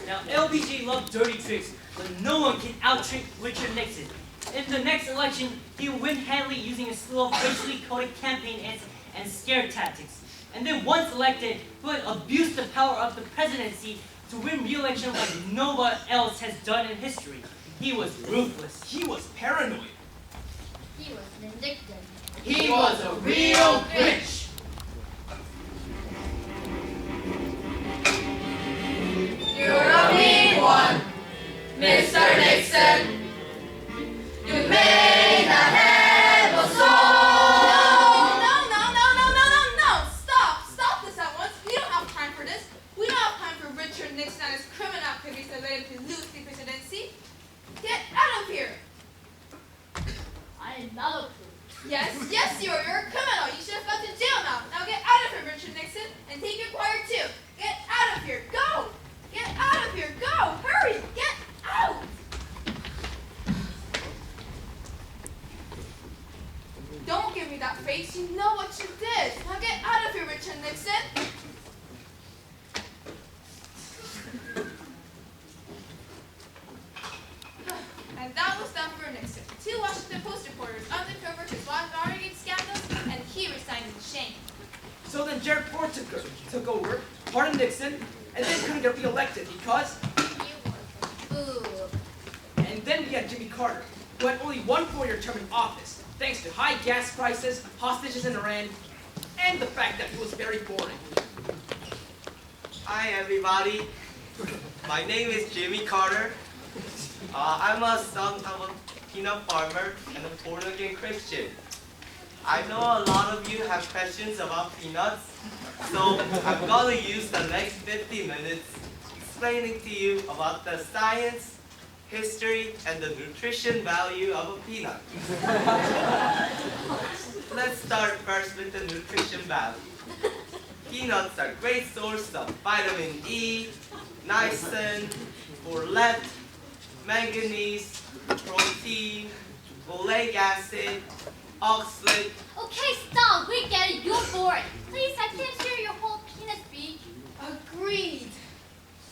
Speaker 6: Now, LBJ loved dirty tricks, but no one can out-trick Richard Nixon. In the next election, he would win handily using a slew of racially coded campaign ads and scare tactics. And then once elected, he would abuse the power of the presidency to win re-election like no one else has done in history. He was ruthless.
Speaker 2: He was paranoid.
Speaker 8: He was vindictive.
Speaker 2: He was a real bitch.
Speaker 7: You're a mean one, Miss Richard Nixon and his criminal activities that led him to lose the presidency? Get out of here!
Speaker 8: I am not a crook.
Speaker 7: Yes, you're a criminal. You should have gone to jail now. Now get out of here, Richard Nixon, and take your choir too. Get out of here. Go! Get out of here. Go! Hurry! Get out! Don't give me that face. You know what you did. Now get out of here, Richard Nixon. And that was done for Nixon. 2 Washington Post reporters undercover his Watergate scandals, and he resigned in shame.
Speaker 2: So then Gerald Ford took over, pardoned Nixon, and then couldn't get re-elected because...
Speaker 8: Boo.
Speaker 2: And then we had Jimmy Carter, who had only 1 4-year term in office, thanks to high gas prices, hostages in Iran, and the fact that he was very boring.
Speaker 12: Hi everybody, my name is Jimmy Carter. I'm a son of a peanut farmer and a born-again Christian. I know a lot of you have questions about peanuts, so I'm going to use the next 50 minutes explaining to you about the science, history, and the nutrition value of a peanut. Let's start first with the nutrition value. Peanuts are a great source of vitamin E, niacin, folate, manganese, protein, oleic acid, oxalate.
Speaker 8: Okay, stop. We get it. You're boring. Please, I can't hear your whole peanut speech.
Speaker 7: Agreed.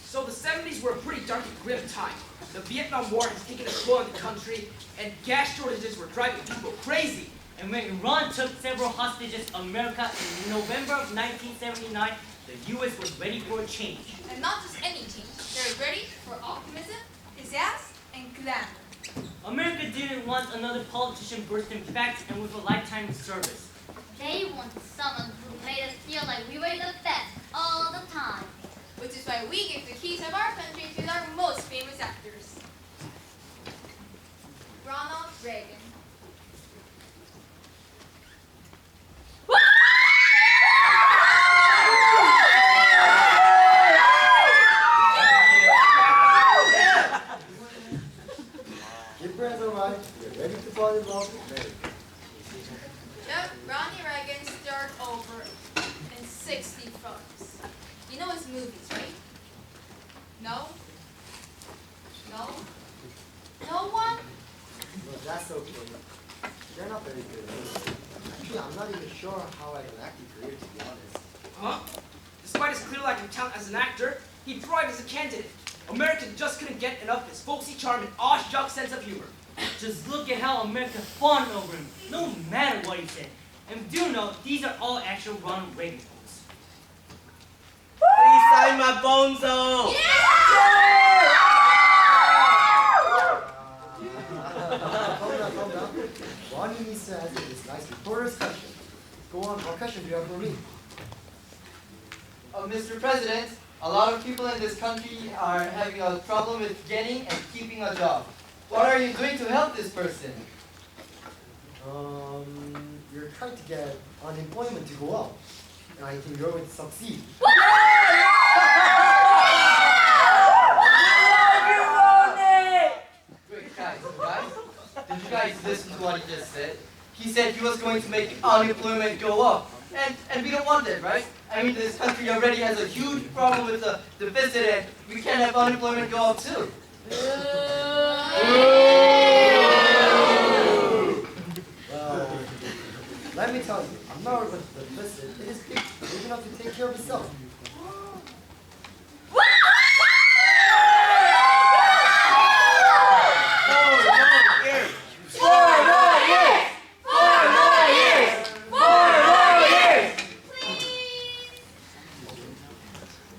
Speaker 2: So the 70s were a pretty dark and grim time. The Vietnam War has taken a toll on the country, and gas shortages were driving people crazy.
Speaker 6: And when Iran took several hostages America in November of 1979, the U.S. was ready for a change.
Speaker 7: And not just any change. They're ready for optimism, pizzazz, and glamour.
Speaker 6: America didn't want another politician bursting facts and with a lifetime of service.
Speaker 8: They wanted someone who made us feel like we were the best all the time.
Speaker 7: Which is why we give the keys of our country to our most famous actors. Ronald Reagan.
Speaker 10: Your friends arrived. We're ready to fall in love with Mary.
Speaker 7: Yep, Ronnie Reagan starred over in 60 films. You know his movies, right? No? No? No one?
Speaker 10: No, that's okay. They're not very good. Actually, I'm not even sure how I can acting career, to be honest.
Speaker 2: Huh? Despite his clear lack of talent as an actor, he thrived as a candidate. America just couldn't get enough of his folksy charm and awestruck sense of humor.
Speaker 6: Just look at how America fawned over him, no matter what he said. And do know, these are all actual Ronald Reagan quotes.
Speaker 12: Please sign my bonzo!
Speaker 10: Calm down. Ronnie needs to answer this nice reporter's question. Go on, what question do you have for me?
Speaker 11: Mr. President, a lot of people in this country are having a problem with getting and keeping a job. What are you doing to help this person?
Speaker 10: You're trying to get unemployment to go up. And I think you're going to succeed.
Speaker 11: Wait, guys, did you guys listen to what he just said? He said he was going to make unemployment go up. And we don't want that, right? I mean, this country already has a huge problem with the deficit, and we can't have unemployment go up too.
Speaker 10: Well, let me tell you, I'm not going to deficit. It is big enough to take care of itself.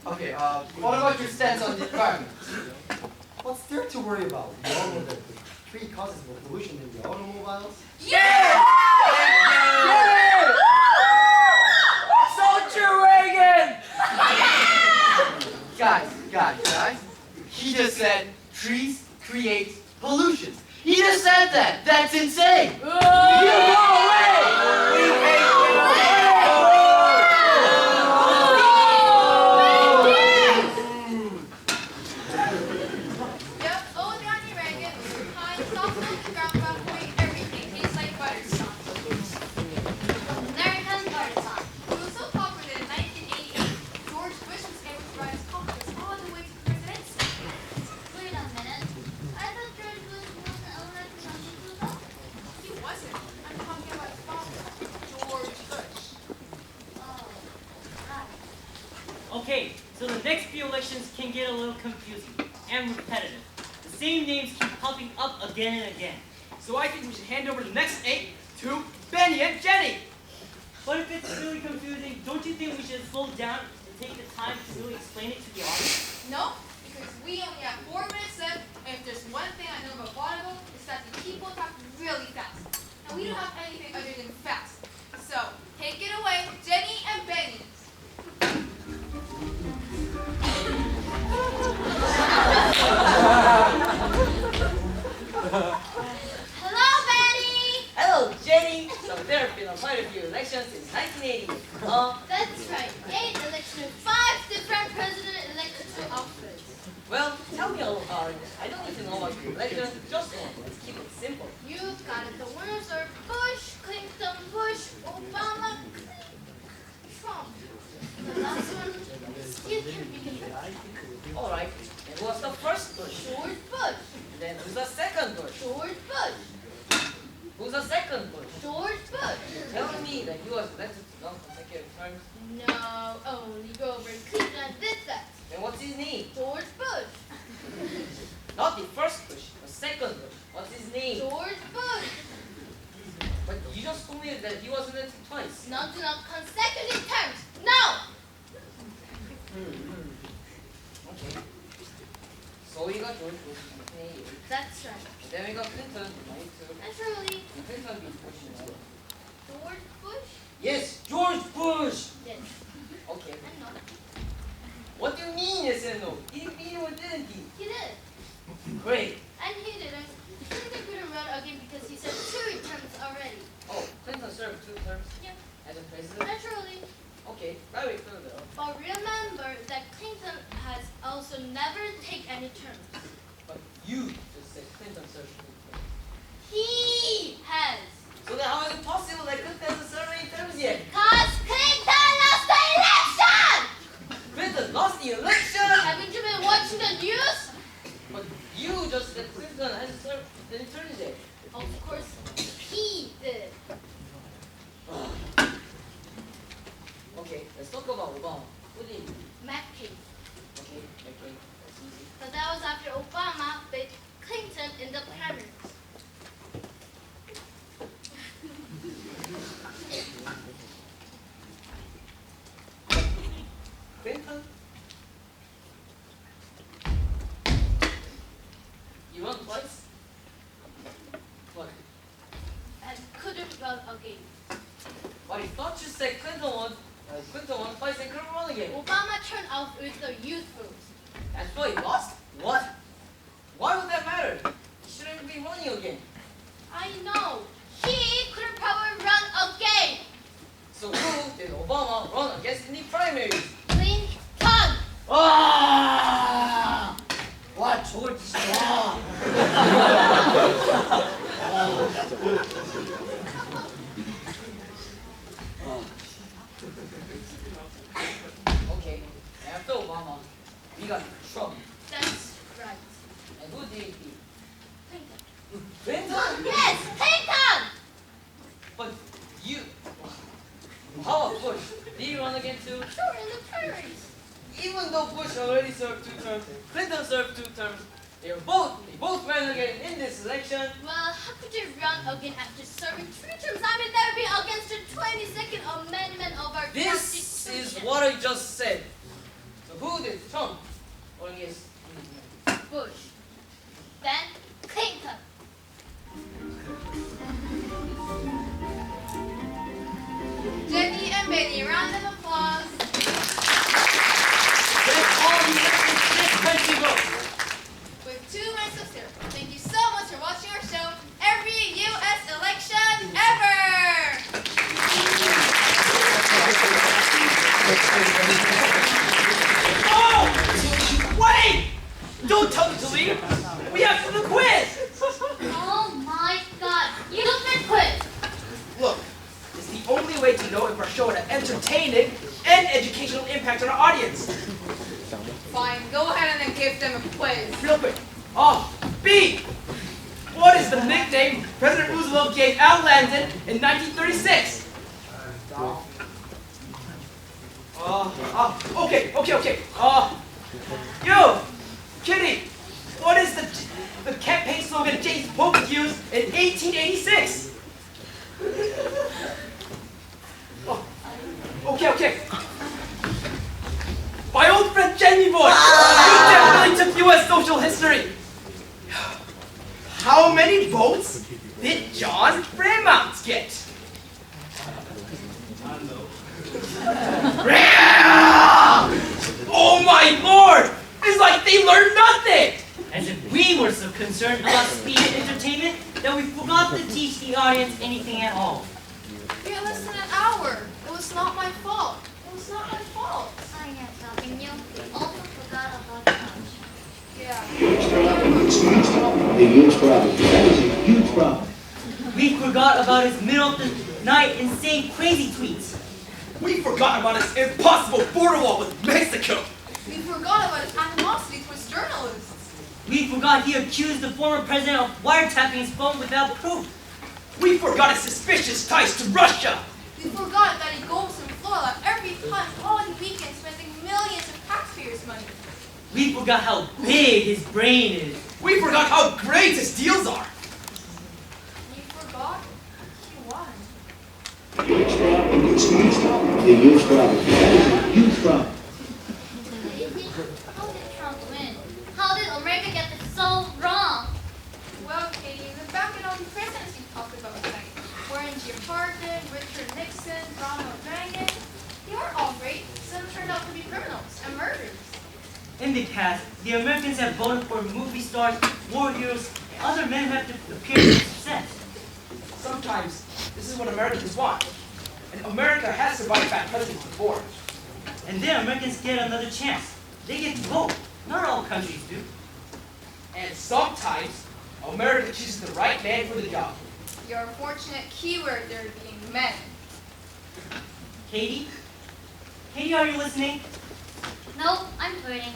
Speaker 11: Okay, what about your stance on the environment?
Speaker 10: What's there to worry about? You all know that the three causes of pollution in the automobiles?
Speaker 2: Soldier Reagan!
Speaker 11: Guys, he just said trees create pollution. He just said that. That's insane. You go away. We hate
Speaker 6: okay, so the next few elections can get a little confusing and repetitive. The same names keep popping up again and again.
Speaker 2: So I think we should hand over the next 8 to Benny and Jenny.
Speaker 6: But if it's really confusing, don't you think we should slow down and take the time to really explain it to the audience?
Speaker 7: No, because we only have 4 minutes left, and if there's one thing I know about Bonneville, it's that the people talk really fast. And we don't have anything other than fast. So, take it away, Jenny and Benny.
Speaker 8: Hello, Betty!
Speaker 11: Hello, Jenny. So there have been quite a few elections since 1980.
Speaker 8: That's right. 8 elections, 5 different presidents elected to office.
Speaker 11: Well, tell me all about it. I don't need to know about the elections, just one. Let's keep it simple.
Speaker 8: You've got it. The winners are Bush, Clinton, Bush, Obama, Trump. The last one still can be debated.
Speaker 11: All right. And who was the first Bush?
Speaker 8: George Bush.
Speaker 11: Then who's the second Bush?
Speaker 8: George Bush.
Speaker 11: Who's the second Bush?
Speaker 8: George Bush.
Speaker 11: You're telling me that he was elected to non-consecutive terms?
Speaker 8: No, only Grover Cleveland did that.
Speaker 11: Then what's his name?
Speaker 8: George Bush.
Speaker 11: Not the first Bush, the second Bush. What's his name?
Speaker 8: George Bush.
Speaker 11: But you just told me that he was elected twice.
Speaker 8: Not to consecutive terms. No!
Speaker 11: Okay. So we got George Bush in 1988.
Speaker 8: That's right.
Speaker 11: Then we got Clinton in 92.
Speaker 8: Naturally.
Speaker 11: And Clinton beat Bush in 92.
Speaker 8: George Bush?
Speaker 11: Yes, George Bush!
Speaker 8: Yes.
Speaker 11: Okay.
Speaker 8: And no.
Speaker 11: What do you mean yes and no? He beat him or didn't he?
Speaker 8: He did.
Speaker 11: Great.
Speaker 8: And he didn't. Clinton couldn't run again because he served 2 terms already.
Speaker 11: Oh, Clinton served 2 terms
Speaker 8: Yeah.
Speaker 11: as a president?
Speaker 8: Naturally.
Speaker 11: Okay, very clear though.
Speaker 8: But remember that Clinton has also never taken any terms.
Speaker 11: But you just said Clinton served 2 terms.
Speaker 8: He has.
Speaker 11: So then how is it possible that Clinton hasn't served any terms yet?
Speaker 8: Cause Clinton lost the election!
Speaker 11: Clinton lost the election!
Speaker 8: Haven't you been watching the news?
Speaker 11: But you just said Clinton hasn't served any terms yet.
Speaker 8: Of course, he did.
Speaker 11: Okay, let's talk about Obama. Who did he?
Speaker 8: McCain.
Speaker 11: Okay, that's easy.
Speaker 8: But that was after Obama beat Clinton in the primaries.
Speaker 11: Clinton? You won twice? What?
Speaker 8: And couldn't run again.
Speaker 11: But I thought you said Clinton won twice and couldn't run again.
Speaker 8: Obama turned out with the youth vote.
Speaker 11: That's why he lost? What? Why would that matter? He shouldn't be running again.
Speaker 8: I know. He couldn't probably run again.
Speaker 11: So who did Obama run against in the primaries?
Speaker 8: Clinton.
Speaker 11: Ah! What George Strong? Okay, after Obama, we got Trump.
Speaker 8: That's right.
Speaker 11: And who did he beat?
Speaker 8: Clinton.
Speaker 11: Clinton?
Speaker 8: Yes, Clinton.
Speaker 11: But you... How about Bush? Did he run again too?
Speaker 8: Sure, in the primaries.
Speaker 11: Even though Bush already served 2 terms, Clinton served 2 terms, they both ran again in this election.
Speaker 8: Well, how could you run again after serving 3 terms? I mean, that would be against the 22nd Amendment of our
Speaker 11: This
Speaker 8: Constitution.
Speaker 11: is what I just said. So who did Trump run against?
Speaker 8: Bush. Then Clinton.
Speaker 7: Jenny and Benny, round of applause.
Speaker 11: That's all the elections this country votes.
Speaker 7: With 2 minutes of zero. Thank you so much for watching our show, Every U.S. Election Ever!
Speaker 2: Oh! Wait! Don't tell me to leave. We have to do the quiz.
Speaker 8: Oh my God! You don't get quit.
Speaker 2: Look, it's the only way to know if our show had an entertaining and educational impact on our audience.
Speaker 7: Fine, go ahead and give them a quiz.
Speaker 2: Real quick. Oh, B! What is the nickname President Roosevelt gave Al Landon in 1936? Okay. You, Kitty, what is the campaign slogan James Polk used in 1886? Okay. My old friend Jamie Boy, you definitely took U.S. social history. How many votes did John Fremont get? Oh my lord! It's like they learned nothing!
Speaker 6: As if we were so concerned about speed and entertainment that we forgot to teach the audience anything at all.
Speaker 7: We had less than an hour. It was not my fault.
Speaker 8: I am helping you. You also forgot about lunch.
Speaker 7: Yeah.
Speaker 3: A huge problem. That is a huge problem.
Speaker 6: We forgot about his middle of the night insane crazy tweets.
Speaker 2: We forgot about his impossible border wall with Mexico.
Speaker 7: We forgot about his animosity towards journalists.
Speaker 6: We forgot he accused the former president of wiretapping his phone without proof.
Speaker 2: We forgot his suspicious ties to Russia.
Speaker 7: We forgot that he goes to Florida every holiday weekend spending millions of taxpayers' money.
Speaker 6: We forgot how big his brain is.
Speaker 2: We forgot how great his deals are.
Speaker 7: We forgot he won.
Speaker 3: A huge problem. That is a huge problem.
Speaker 8: How did Trump win? How did America get this so wrong?
Speaker 7: Well, Katie, look back at all the presidents you talked about tonight. Warren G. Harding, Richard Nixon, Ronald Reagan. They weren't all great. Some turned out to be criminals and murderers.
Speaker 6: In the past, the Americans have voted for movie stars, war heroes, and other men who have to appear for success.
Speaker 2: Sometimes this is what Americans want. And America has survived bad presidents before.
Speaker 6: And then Americans get another chance. They get to vote. Not all countries do.
Speaker 2: And sometimes America chooses the right man for the job.
Speaker 7: Your unfortunate keyword there being men.
Speaker 6: Katie? Katie, are you listening?
Speaker 8: Nope, I'm quitting.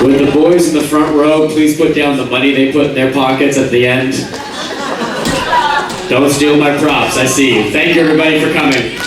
Speaker 1: Would the boys in the front row please put down the money they put in their pockets at the end? Don't steal my props, I see you. Thank you everybody for coming.